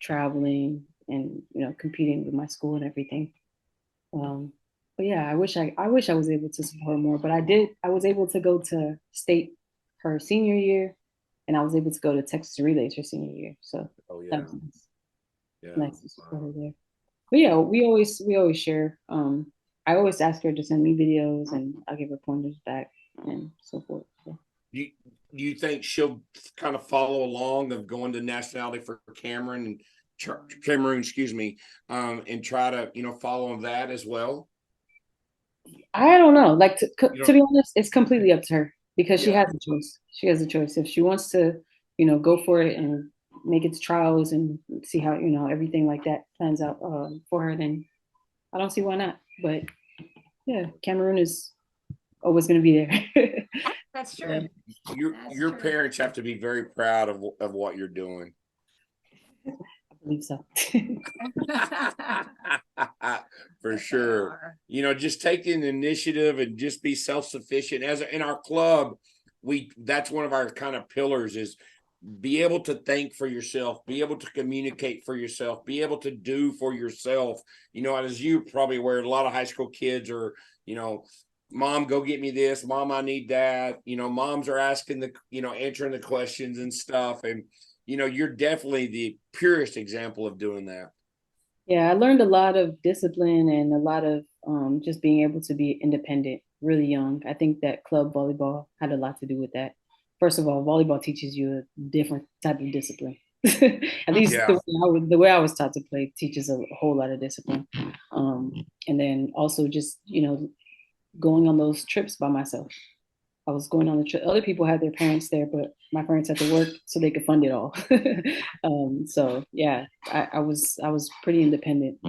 traveling and, competing with my school and everything. But yeah, I wish I was able to support more, but I was able to go to state her senior year, and I was able to go to Texas Relays her senior year. So that was nice. Nice to support her there. But yeah, we always share. I always ask her to send me videos, and I'll give her pointers back and so forth. So. Do you think she'll kind of follow along of going to nationality for Cameroon, and try to follow that as well?
I don't know. Like
You
to
know,
be honest, it's completely up to her because she
yeah.
has a choice. She has a choice. If she wants to, go for it and make it to trials and see how, everything like that plans out for her, then I don't see why not. But yeah, Cameroon is always going to be there.
That's
Yeah.
true. That's
Your
true.
parents have to be very proud of what you're doing.
I believe so.
For sure. Just take the initiative and just be self-sufficient. As in our club, that's one of our kind of pillars is be able to think for yourself, be able to communicate for yourself, be able to do for yourself. As you probably aware, a lot of high school kids are, mom, go get me this, mom, I need that. Moms are asking answering the questions and stuff. And you're definitely the purest example of doing that.
Yeah, I learned a lot of discipline and a lot of just being able to be independent really young. I think that club volleyball had a lot to do with that. First of all, volleyball teaches you a different type of discipline. At least
Yeah.
the way I was taught to play teaches a whole lot of discipline. And then also just, going on those trips by myself. I was going on the trip. Other people had their parents there, but my parents had to work so they could fund it all. So yeah, I was pretty independent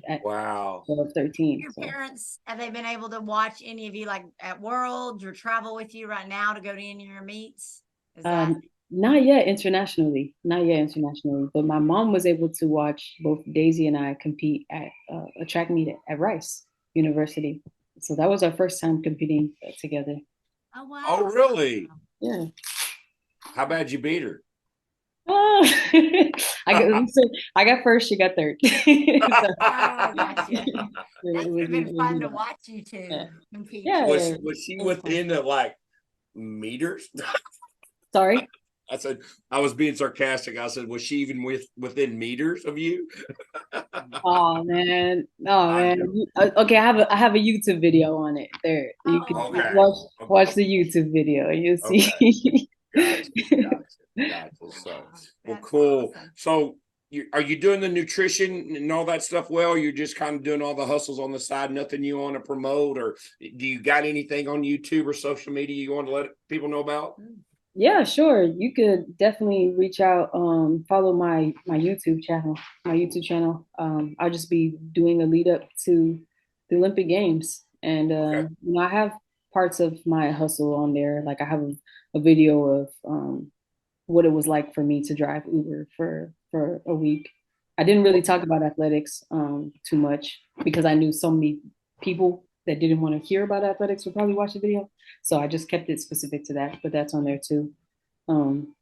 at
Wow.
12, 13.
Your
So
parents, have they been able to watch any of you like at Worlds or travel with you right now to go to any of your meets? Is that
not yet internationally, not yet internationally. But my mom was able to watch both Daisy and I compete at a track meet at Rice University. So that was our first time competing together.
oh wow.
Oh, really?
Yeah.
How bad you beat her?
Oh, I got first, she got third. So,
Oh, gotcha. That
it
could
was,
have
it
been
was
fun to
nice.
watch you
Yeah.
two compete
Yeah,
too.
yeah,
Was she
it was fun.
within the like meters?
Sorry.
I said I was being sarcastic. I said, was she even within meters of you?
Oh man, oh
I
man.
know.
Okay, I have a YouTube video on it. There, you can
Oh,
Okay.
okay.
watch the YouTube video. You'll
Okay.
see.
Gotcha. Gotcha. So, well,
That's
cool.
awesome.
So, are you doing the nutrition and all that stuff well? You're just kind of doing all the hustles on the side, nothing you want to promote, or do you got anything on YouTube or social media you want to let people know about?
Yeah, sure. You could definitely reach out. Follow my YouTube channel. My YouTube channel. I'll just be doing a lead up to the Olympic Games, and
Okay.
I have parts of my hustle on there. Like I have a video of what it was like for me to drive Uber for a week. I didn't really talk about athletics too much because I knew so many people that didn't want to hear about athletics would probably watch the video. So I just kept it specific to that, but that's on there too. Um,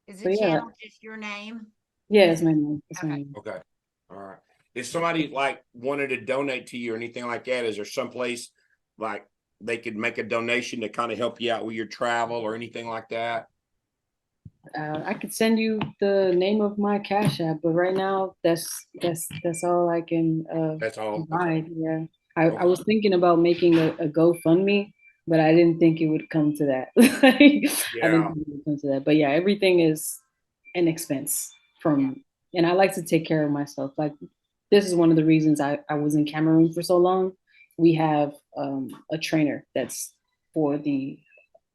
Is the
but yeah,
channel just your name?
yeah,
Is
it's
it
my name. It's my
okay?
name.
Okay. All right. If somebody like wanted to donate to you or anything like that, is there someplace like they could make a donation to kind of help you out with your travel or anything like that?
I could send you the name of my Cash App, but right now that's all I can
That's all. Okay.
provide. Yeah, I
Okay.
was thinking about making a GoFundMe, but I didn't think it would come to that. I didn't
Yeah.
think it would come to that. But yeah, everything is an expense
Yeah.
and I like to take care of myself. Like this is one of the reasons I was in Cameroon for so long. We have a trainer that's for the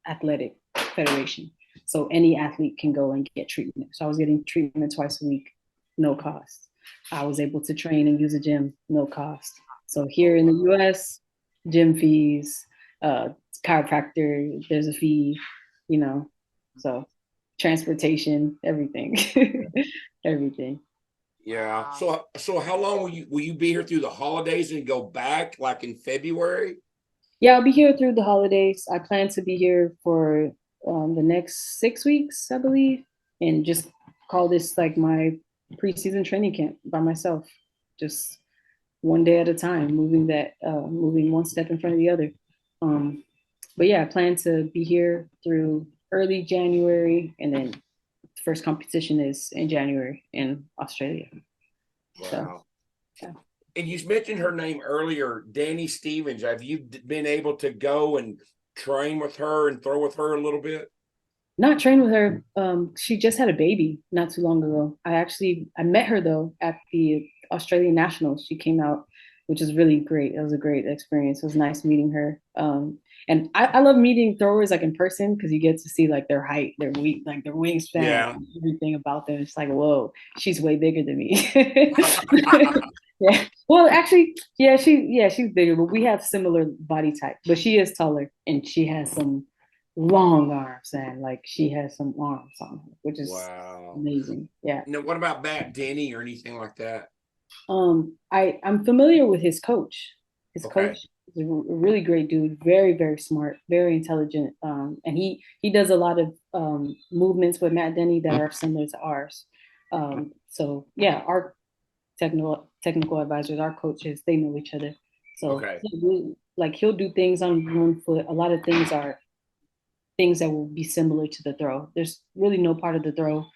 athletic federation. So any athlete can go and get treatment. So I was getting treatment twice a week, no cost. I was able to train and use a gym, no cost. So
Oh,
here in the
wow.
US, gym fees, uh, chiropractor, there's a fee, you know, so transportation, everything, everything.
Yeah.
Wow.
So how long will you be here through the holidays and go back like in February?
Yeah, I'll be here through the holidays. I plan to be here for the next 6 weeks, I believe, and just call this like my preseason training camp by myself, just one day at a time, moving one step in front of the other. Um, but yeah, I plan to be here through early January, and then the first competition is in January in Australia. So
Wow.
yeah.
And you mentioned her name earlier, Danny Stevens. Have you been able to go and train with her and throw with her a little bit?
Not trained with her. She just had a baby not too long ago. I met her though at the Australian Nationals. She came out which was really great. It was a great experience. It was nice meeting her. And I love meeting throwers like in person because you get to see like their height, their weight, like their wingspan, everything about them. It's like, whoa, she's way bigger than me. Yeah. Well, actually, she's bigger, but we have similar body type. But she is taller and she has some long arms and like she has some arms on her, which is amazing. Yeah.
Now, what about Matt Denny or anything like that?
I'm familiar with his coach. His coach is a really great dude, very, very smart, very intelligent. And he does a lot of movements with Matt Denny that are similar to ours. So yeah, our technical advisors, our coaches, they know each other. So he'll do things on one foot. A lot of things are things that will be similar to the throw. There's really no part of the throw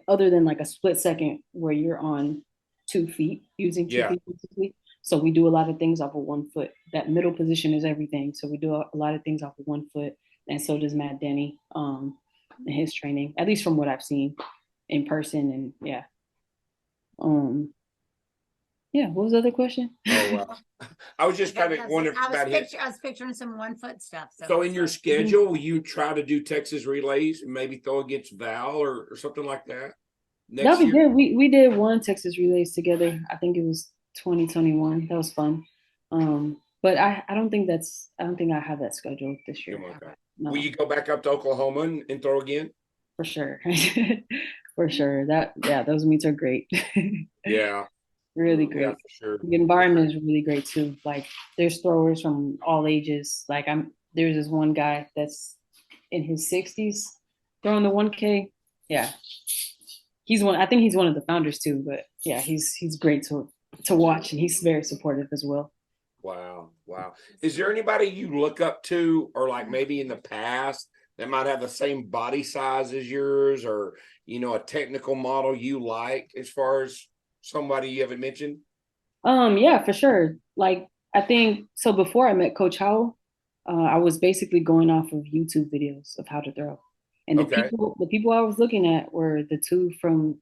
other than like a split second where you're on 2 feet, using 2 feet basically. So we do a lot of things off of 1 foot. That middle position is everything. So we do a lot of things off of 1 foot. And so does Matt Denny in his training, at least from what I've seen in person. And yeah. What was the other question?
I was just kind of wondering about
I was picturing some 1 foot stuff.
So in your schedule, will you try to do Texas relays and maybe throw against Val or something like that?
No, we did. We did one Texas relays together. I think it was 2021. That was fun. But I don't think I have that scheduled this year.
No. Will you go back up to Oklahoma and throw again?
For sure. For sure. Those meets are great.
Yeah.
Really great. Yeah, for sure. The environment is really great too. Like there's throwers from all ages. Like there's this one guy that's in his 60s throwing the 1K. Yeah. I think he's one of the founders too, but yeah, he's great to watch and he's very supportive as well.
Wow. Is there anybody you look up to or like maybe in the past that might have the same body size as yours or, a technical model you like as far as somebody you haven't mentioned?
Yeah, for sure. Like I think so before I met Coach Howell, I was basically going off of YouTube videos of how to throw. And the people I was looking at were the two from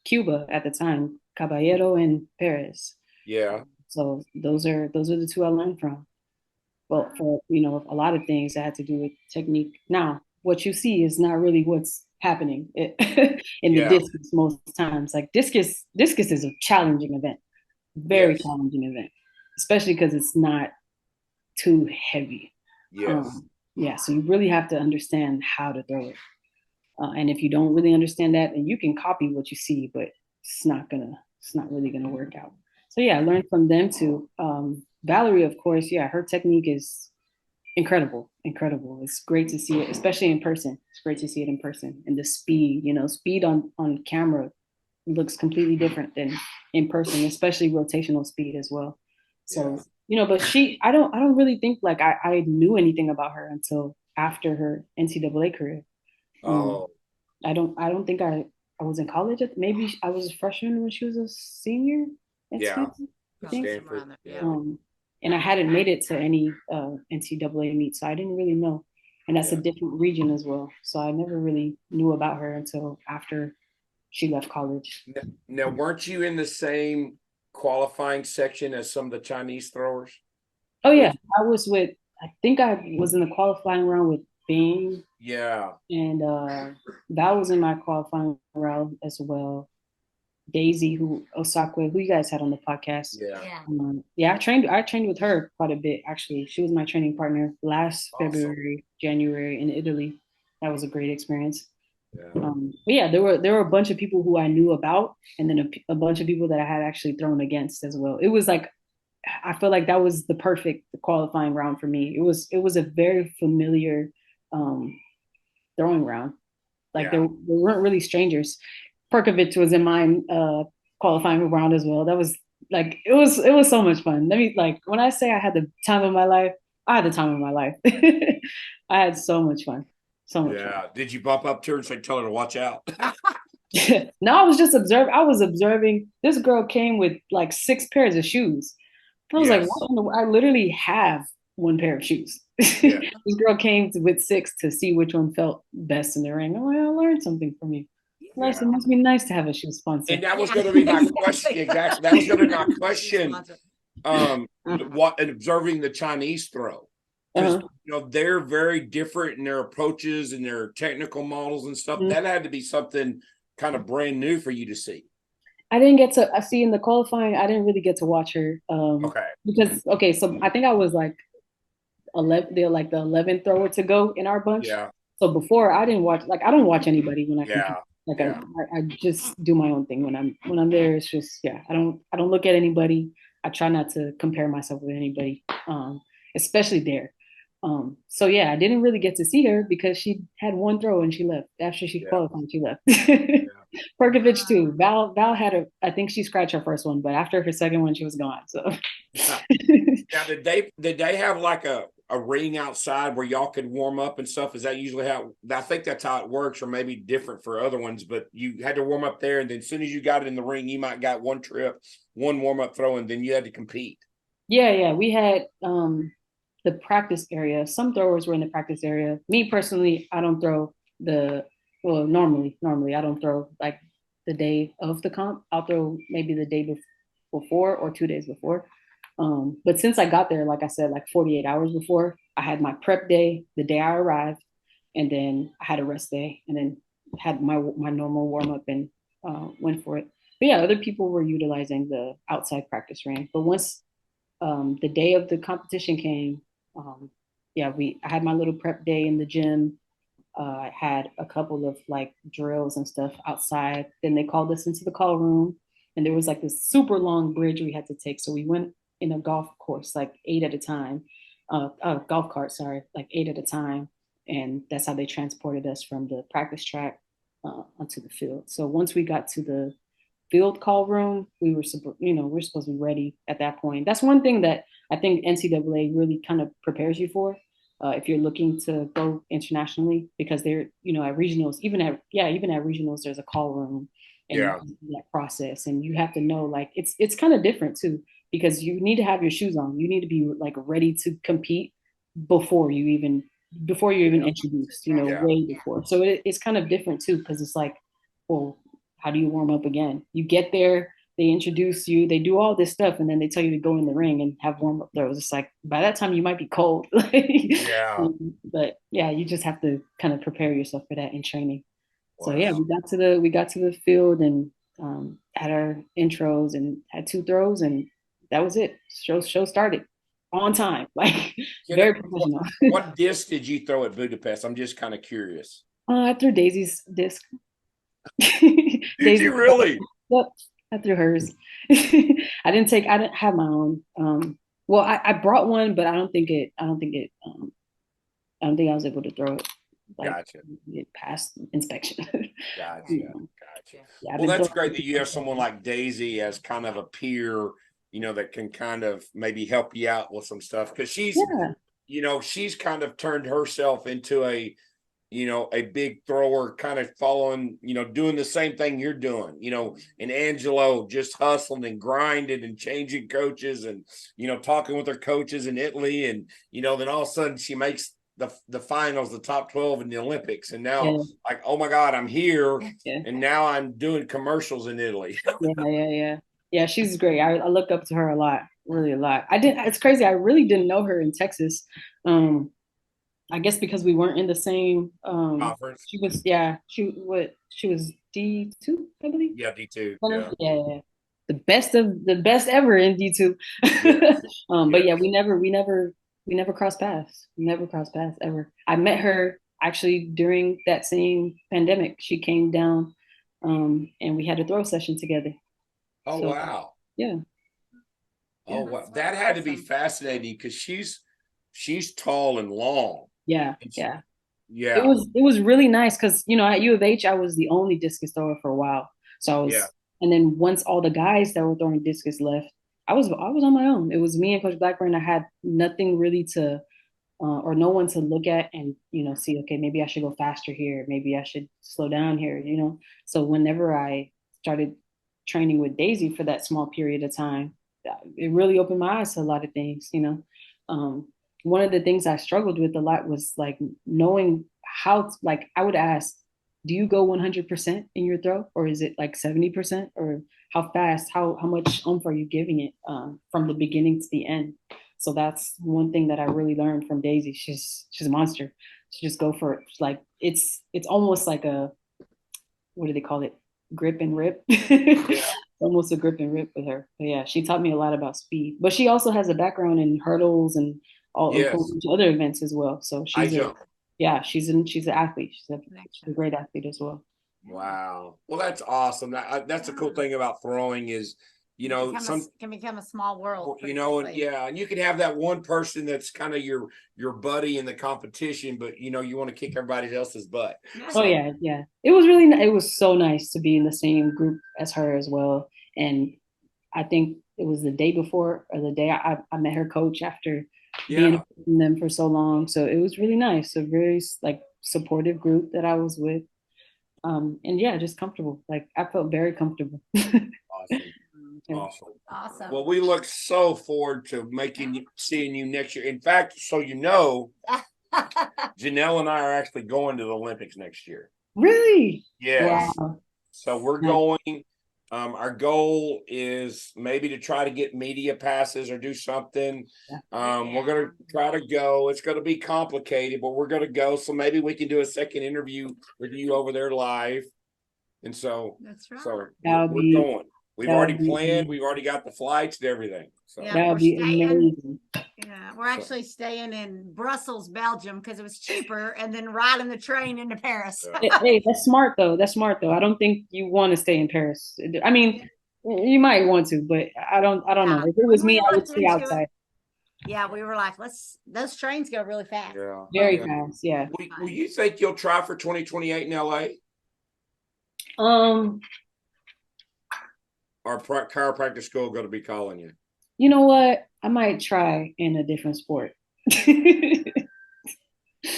Cuba at the time, Caballero and Perez.
Yeah.
So those are the two I learned from. Well, for a lot of things that had to do with technique. Now, what you see is not really what's happening in the discus most times. Like discus is a challenging event, very challenging event, especially because it's not too heavy. So you really have to understand how to throw it. And if you don't really understand that, then you can copy what you see, but it's not really gonna work out. So yeah, I learned from them too. Valerie, of course, her technique is incredible. It's great to see it, especially in person. It's great to see it in person. And the speed, speed on camera looks completely different than in person, especially rotational speed as well. So, but I don't really think like I knew anything about her until after her NCAA career. I don't think I was in college. Maybe I was a freshman when she was a senior.
Stanford.
I think. And I hadn't made it to any NCAA meet, so I didn't really know. And that's a different region as well. So I never really knew about her until after she left college.
Now, weren't you in the same qualifying section as some of the Chinese throwers?
Oh, yeah. I think I was in the qualifying round with Bing.
Yeah.
And Val was in my qualifying round as well. Daisy, Osakwe, who you guys had on the podcast. I trained with her quite a bit, actually. She was my training partner last February, January in Italy. That was a great experience. There were a bunch of people who I knew about, and then a bunch of people that I had actually thrown against as well. It was like, I feel like that was the perfect qualifying round for me. It was a very familiar throwing round. Like there weren't really strangers. Perkovich was in my qualifying round as well. That was like, it was so much fun. When I say I had the time of my life, I had the time of my life. I had so much fun. So much fun.
Did you bump up to her and tell her to watch out?
No, I was just observing. I was observing. This girl came with like 6 pairs of shoes. I was like, I literally have 1 pair of shoes. This girl came with 6 to see which one felt best in the ring. I'm like, I learned something from you. Nice. It must be nice to have a shoe sponsor.
And that was going to be my question. Exactly. That was going to be my question. what and observing the Chinese throw. Because they're very different in their approaches and their technical models and stuff. That had to be something kind of brand new for you to see.
I didn't get to. I see in the qualifying, I didn't really get to watch her. Because so I think I was like 11. They're like the 11th thrower to go in our bunch.
Yeah.
So before I didn't watch. Like I don't watch anybody when I
yeah.
compete. Like I just do my own thing when I'm there. It's just I don't look at anybody. I try not to compare myself with anybody, especially there. So I didn't really get to see her because she had one throw and she left after she qualified. She left. Perkovich too. Val had I think she scratched her first one, but after her second one, she was gone. So
now, did they have like a ring outside where y'all could warm up and stuff? Is that usually how? I think that's how it works, or maybe different for other ones. But you had to warm up there, and then as soon as you got in the ring, you might got one trip, one warm up throw, and then you had to compete.
Yeah. We had the practice area. Some throwers were in the practice area. Me personally, I don't throw normally I don't throw like the day of the comp. I'll throw maybe the day before or 2 days before. But since I got there, like I said, like 48 hours before, I had my prep day the day I arrived, and then I had a rest day, and then had my normal warm up and went for it. But other people were utilizing the outside practice ring. But once the day of the competition came, I had my little prep day in the gym. I had a couple of like drills and stuff outside. Then they called us into the call room, and there was like this super long bridge we had to take. So we went in a golf course, like 8 at a time, golf cart, sorry, like 8 at a time. And that's how they transported us from the practice track onto the field. So once we got to the field call room, we're supposed to be ready at that point. That's one thing that I think NCAA really kind of prepares you for. If you're looking to go internationally, because they're, at regionals, even at regionals, there's a call room and that process. And you have to know, like, it's kind of different too, because you need to have your shoes on. You need to be like ready to compete before you're even introduced, way before. So it's kind of different too, because it's like, well, how do you warm up again? You get there, they introduce you, they do all this stuff, and then they tell you to go in the ring and have warm-up throws. It's like, by that time you might be cold. But you just have to kind of prepare yourself for that in training. Wow. So we got to the field and had our intros and had 2 throws, and that was it. Show started on time, like very professional.
What disc did you throw at Budapest? I'm just kind of curious.
I threw Daisy's disc.
Did you really?
Yep, I threw hers. I didn't have my own. Well, I brought one, but I don't think I was able to throw it. Like,
gotcha.
It passed inspection.
Gotcha. Yeah, well, that's great that you have someone like Daisy as kind of a peer, that can kind of maybe help you out with some stuff, because she's kind of turned herself into a big thrower, kind of following, doing the same thing you're doing, and Angelo just hustling and grinding and changing coaches and, talking with her coaches in Italy. And, then all of a sudden she makes the finals, the top 12 in the Olympics. And now like, oh my God, I'm here. And now I'm doing commercials in Italy.
Yeah. She's great. I look up to her a lot, really a lot. It's crazy. I really didn't know her in Texas. I guess because we weren't in the same
conference.
She was D2, I believe.
Yeah, D2.
Yeah. The best ever in D2. Yes. But we never crossed paths. Never crossed paths ever. I met her actually during that same pandemic. She came down and we had a throw session together.
Oh, so, wow.
Yeah.
Oh, wow. That had to be fascinating, because she's tall and long.
Yeah. It was really nice because at U of H I was the only discus thrower for a while. So I was, and then once all the guys that were throwing discus left, I was on my own. It was me and Coach Blackburn. I had nothing really to, or no one to look at and see. Okay, maybe I should go faster here. Maybe I should slow down here. So whenever I started training with Daisy for that small period of time, it really opened my eyes to a lot of things. One of the things I struggled with a lot was like knowing how, like I would ask, do you go 100% in your throw, or is it like 70%, or how fast, how much oomph are you giving it from the beginning to the end. So that's one thing that I really learned from Daisy. She's a monster. She just go for it. Like it's almost like a, what do they call it? Grip and rip.
Yeah.
Almost a grip and rip with her. But yeah, she taught me a lot about speed. But she also has a background in hurdles and all
Yes.
other events as well. So
High jump.
she's an athlete. She's a great athlete as well.
Wow. Well, that's awesome. That's the cool thing about throwing is, you know,
can become a small world.
you know, and yeah, and you can have that one person that's kind of your buddy in the competition, but you know, you want to kick everybody else's butt.
Oh yeah. It was so nice to be in the same group as her as well. And I think it was the day before or the day I met her coach after being in them for so long. So it was really nice. A very like supportive group that I was with. And yeah, just comfortable. Like I felt very comfortable.
Awesome.
Yeah.
Awesome.
Well, we look so forward to seeing you next year. In fact, so you know, Janelle and I are actually going to the Olympics next year.
Really?
Yes.
Wow.
So we're going. Our goal is maybe to try to get media passes or do something. We're going to try to go. It's going to be complicated, but we're going to go. So maybe we can do a second interview with you over there live. And so,
that's right.
So we're going. We've already planned. We've already got the flights and everything. So
yeah,
that would be amazing.
Yeah, we're actually staying in Brussels, Belgium, because it was cheaper, and then riding the train into Paris.
Hey, that's smart though. That's smart though. I don't think you want to stay in Paris. I mean, you might want to, but I don't know. If it was me, I would stay outside.
Yeah, we were like, those trains go really fast.
Yeah.
Very fast. Yeah.
Will you think you'll try for 2028 in LA? Our chiropractic school going to be calling you.
You know what? I might try in a different sport.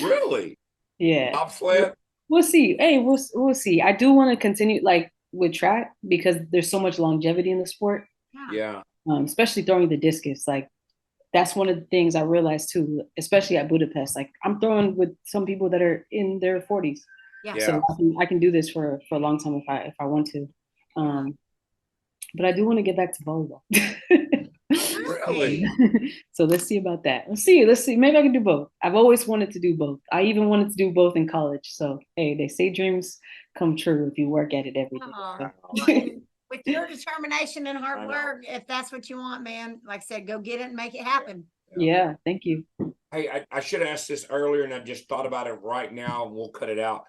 Really?
Yeah.
Bobsled?
We'll see. Hey, we'll see. I do want to continue like with track because there's so much longevity in the sport.
Yeah.
Especially throwing the discus. Like that's one of the things I realized too, especially at Budapest. Like I'm throwing with some people that are in their 40s.
Yeah.
So I can do this for a long time if I want to. But I do want to get back to volleyball.
Really?
So let's see about that. Let's see. Maybe I can do both. I've always wanted to do both. I even wanted to do both in college. So hey, they say dreams come true if you work at it every day.
With your determination and hard work, if that's what you want, man, like I said, go get it and make it happen.
Yeah, thank you.
Hey, I should have asked this earlier, and I just thought about it right now. We'll cut it out.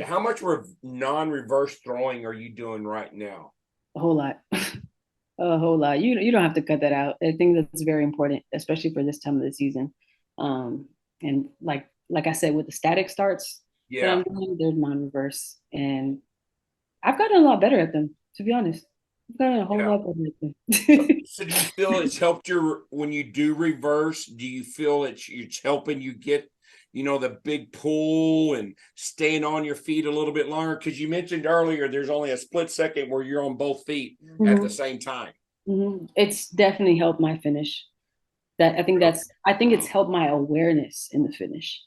How much non-reverse throwing are you doing right now?
A whole lot. A whole lot. You don't have to cut that out. I think that's very important, especially for this time of the season. And like I said, with the static starts that I'm doing, they're non-reverse, and I've gotten a lot better at them. To be honest, I've gotten a whole lot better at them.
So do you feel it's helped when you do reverse? Do you feel it's helping you get, you know, the big pull and staying on your feet a little bit longer? Because you mentioned earlier there's only a split second where you're on both feet at the same time.
It's definitely helped my finish. I think it's helped my awareness in the finish.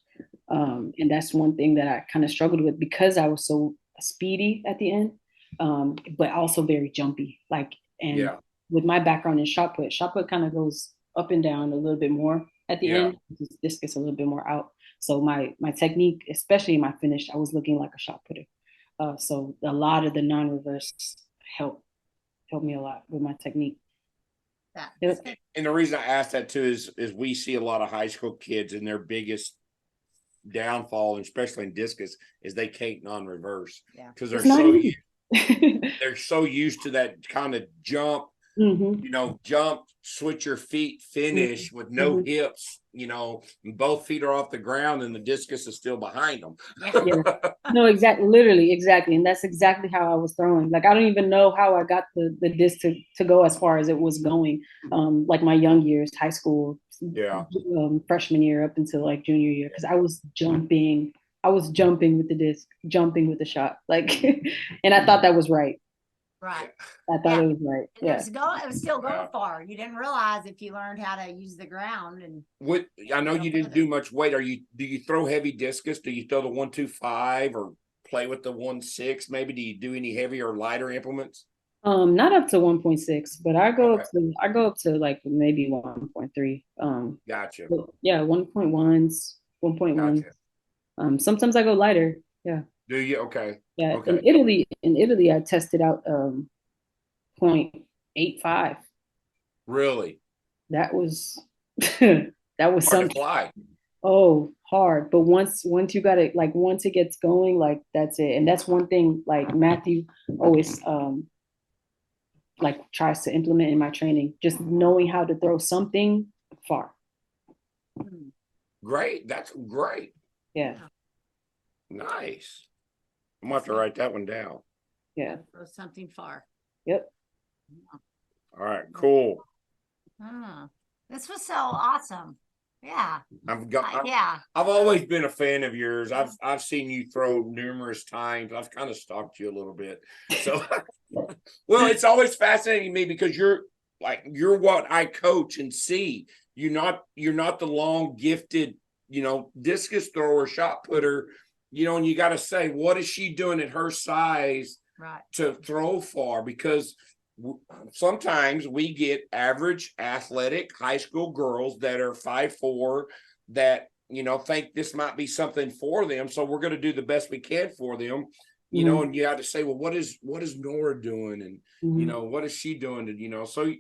And that's one thing that I kind of struggled with because I was so speedy at the end, but also very jumpy. With my background in shot put kind of goes up and down a little bit more at the end. Discus a little bit more out. So my technique, especially my finish, I was looking like a shot putter. So a lot of the non-reverse helped me a lot with my technique.
And the reason I asked that too is we see a lot of high school kids, and their biggest downfall, especially in discus, is they can't non-reverse because they're so used to that kind of jump. You know, jump, switch your feet, finish with no hips, you know, and both feet are off the ground and the discus is still behind them.
No, exactly. And that's exactly how I was throwing. Like, I don't even know how I got the disc to go as far as it was going. Like my young years, high school, freshman year up until like junior year, because I was jumping with the disc, jumping with the shot. Like, and I thought that was right.
Right.
I thought it was right. Yeah.
It was still going far. You didn't realize if you learned how to use the ground and
I know you didn't do much weight. Do you throw heavy discus? Do you throw the 125 or play with the 1.6? Maybe do you do any heavier or lighter implements?
Not up to 1.6, but
Okay.
I go up to like maybe 1.3.
Gotcha.
But yeah, 1.1s, 1.1.
Gotcha.
Sometimes I go lighter. Yeah.
Do you? Okay.
Yeah.
Okay.
In Italy I tested out 0.85.
Really
That was that was
hard to
something.
fly.
Oh, hard. But once you got it, like once it gets going, like that's it. And that's one thing like Matthew always like tries to implement in my training, just knowing how to throw something far.
Great. That's great.
Yeah.
Nice. I'm gonna have to write that one down.
Yeah.
Throw something far.
Yep.
All right. Cool.
This was so awesome. Yeah. Yeah.
I've always been a fan of yours. I've seen you throw numerous times. I've kind of stalked you a little bit. So, well, it's always fascinating to me because you're what I coach and see. You're not the long gifted, discus thrower, shot putter, and you got to say, what is she doing at her size to throw far? Because sometimes we get average athletic high school girls that are 5'4" that think this might be something for them, so we're going to do the best we can for them, and you have to say, well, what is Nora doing, and what is she doing, and so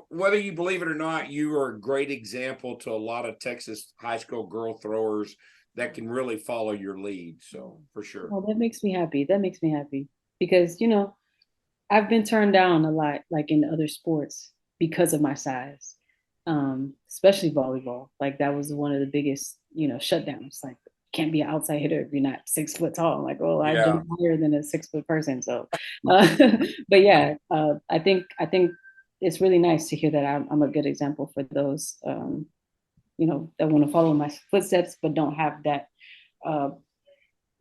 whether you believe it or not, you are a great example to a lot of Texas high school girl throwers that can really follow your lead. So for sure.
Well, that makes me happy. Because I've been turned down a lot, like in other sports, because of my size, especially volleyball. Like that was one of the biggest, shutdowns. Like, can't be an outside hitter if you're not 6 foot tall. I'm like, oh, I've been higher than a 6 foot person. So, but yeah, I think it's really nice to hear that I'm a good example for those, that want to follow my footsteps, but don't have that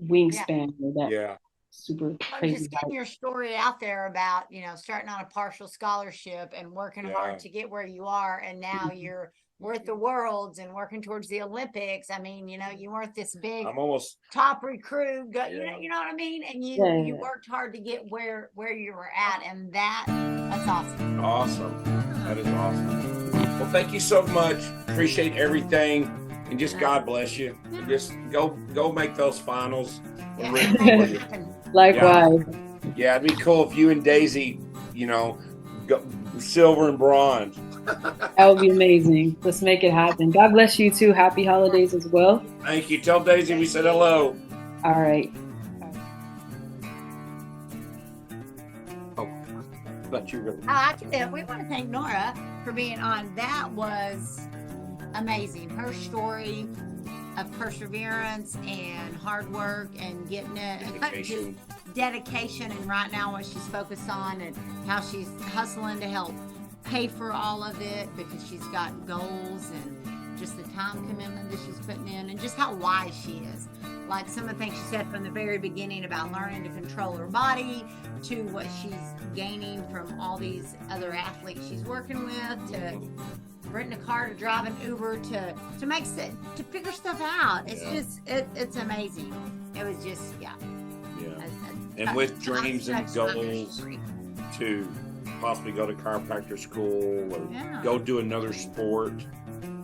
wingspan or that super crazy.
Just getting your story out there about, starting on a partial scholarship and working hard to get where you are. And now you're at the Worlds and working towards the Olympics. I mean, you weren't this big top recruit, you know what I mean? And you worked hard to get where you were at. And that's awesome.
Awesome. That is awesome. Well, thank you so much. Appreciate everything. And just God bless you. And just go make those finals.
Likewise.
Yeah, it'd be cool if you and Daisy, go silver and bronze.
That would be amazing. Let's make it happen. God bless you too. Happy holidays as well.
Thank you. Tell Daisy we said hello.
All right.
But you really.
We want to thank Nora for being on. That was amazing. Her story of perseverance and hard work and getting it, dedication, and right now what she's focused on and how she's hustling to help pay for all of it because she's got goals and just the time commitment that she's putting in and just how wise she is. Like some of the things she said from the very beginning about learning to control her body to what she's gaining from all these other athletes she's working with to renting a car to drive an Uber to make to figure stuff out. It's just it's amazing. It was just
and with dreams and goals to possibly go to chiropractor school or go do another sport,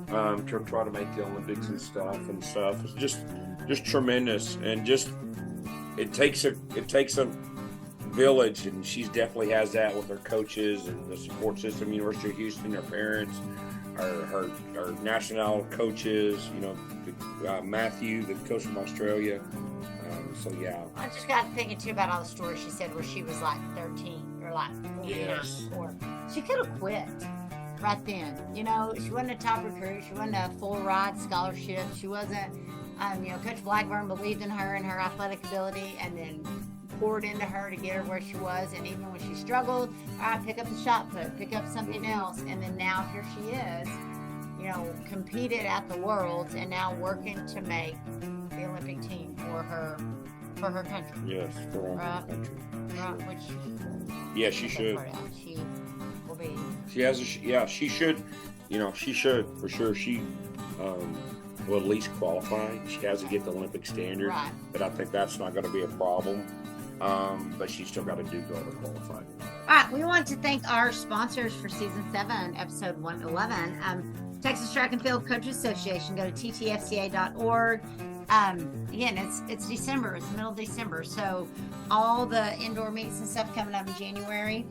to try to make the Olympics and stuff. It's just tremendous, and just it takes a village, and she definitely has that with her coaches and the support system, University of Houston, her parents, her national coaches, Matthew, the coach from Australia.
I just got thinking too about all the stories she said where she was like 13 or like 4. She could have quit right then. She wasn't a top recruit. She wasn't a full ride scholarship. She wasn't, Coach Blackburn believed in her and her athletic ability and then poured into her to get her where she was. And even when she struggled, all right, pick up the shot put, pick up something else. And then now here she is, competed at the Worlds and now working to make the Olympic team for her country.
Yes, for her country.
Right, which
she should.
She will be.
She has she should. She should for sure. She will at least qualify. She has to get the Olympic standard, but I think that's not going to be a problem. but she's still got to do go to qualify.
All right, we want to thank our sponsors for season 7, episode 111. Texas Track and Field Coaches Association. Go to ttfca.org. Again, it's December. It's the middle of December, so all the indoor meets and stuff coming up in January,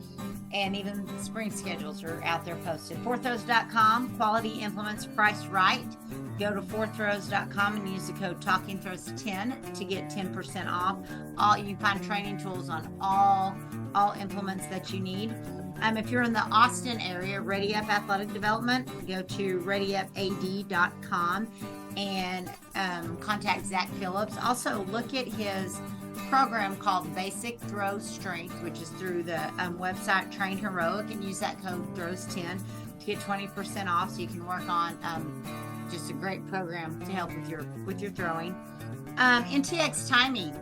and even spring schedules are out there posted. Fourthrows.com, quality implements priced right. Go to fourthrows.com and use the code TalkingThrows10 to get 10% off. You can find training tools on all implements that you need. If you're in the Austin area, Ready Up Athletic Development, go to readyupad.com and contact Zach Phillips. Also, look at his program called Basic Throw Strength, which is through the website Train Heroic, and use that code Throws10 to get 20% off, so you can work on just a great program to help with your throwing. NTX timing.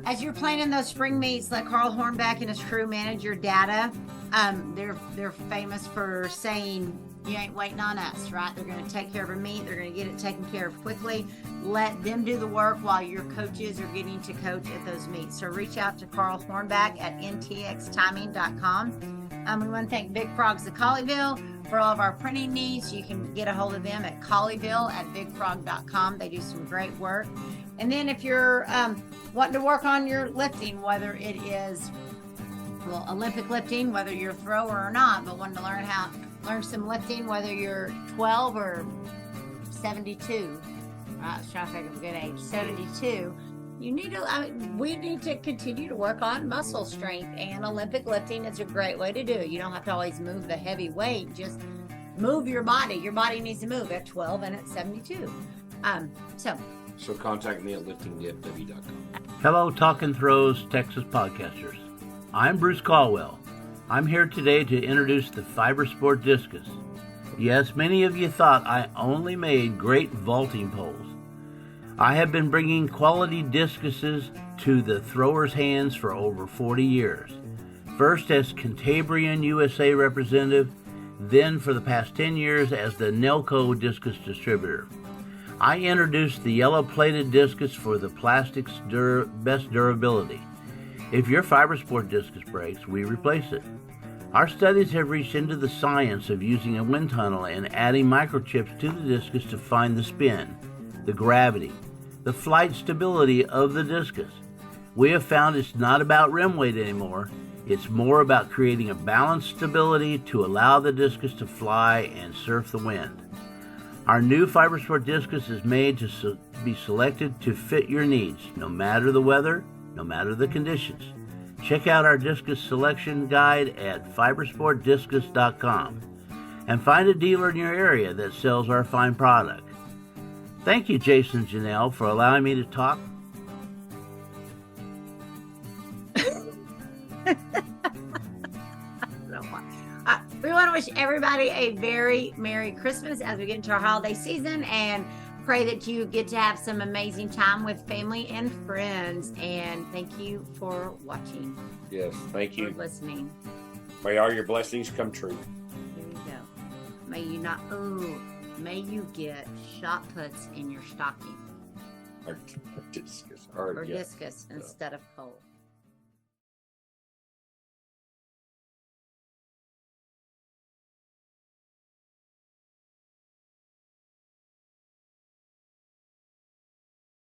As you're playing in those spring meets, let Carl Hornback and his crew manage your data. They're famous for saying, you ain't waiting on us, right? They're going to take care of a meet. They're going to get it taken care of quickly. Let them do the work while your coaches are getting to coach at those meets. So reach out to Carl Hornback at ntxtiming.com. We want to thank Big Frogs of Colleyville for all of our printing needs. You can get a hold of them at Colleyville at bigfrog.com. They do some great work. And then if you're wanting to work on your lifting, whether it is Olympic lifting, whether you're a thrower or not, but wanting to learn some lifting, whether you're 12 or 72. I was trying to think of a good age. 72. We need to continue to work on muscle strength, and Olympic lifting is a great way to do it. You don't have to always move the heavy weight. Just move your body. Your body needs to move at 12 and at 72.
So contact me at liftingdfw.com.
Hello, Talking Throws Texas podcasters. I'm Bruce Caldwell. I'm here today to introduce the FiberSport Discus. Yes, many of you thought I only made great vaulting poles. I have been bringing quality discuses to the throwers' hands for over 40 years. First as Cantabrian USA representative, then for the past 10 years as the Nelco discus distributor. I introduced the yellow-plated discus for the plastic's best durability. If your FiberSport discus breaks, we replace it. Our studies have reached into the science of using a wind tunnel and adding microchips to the discus to find the spin, the gravity, the flight stability of the discus. We have found it's not about rim weight anymore. It's more about creating a balanced stability to allow the discus to fly and surf the wind. Our new FiberSport discus is made to be selected to fit your needs, no matter the weather, no matter the conditions. Check out our discus selection guide at fibersportdiscus.com and find a dealer in your area that sells our fine product. Thank you, Jason and Janelle, for allowing me to talk.
We want to wish everybody a very Merry Christmas as we get into our holiday season, and pray that you get to have some amazing time with family and friends. And thank you for watching.
Yes, thank you
for listening.
May all your blessings come true.
Here you go. May you get shot puts in your stocking.
Or discus.
Or discus instead of pole.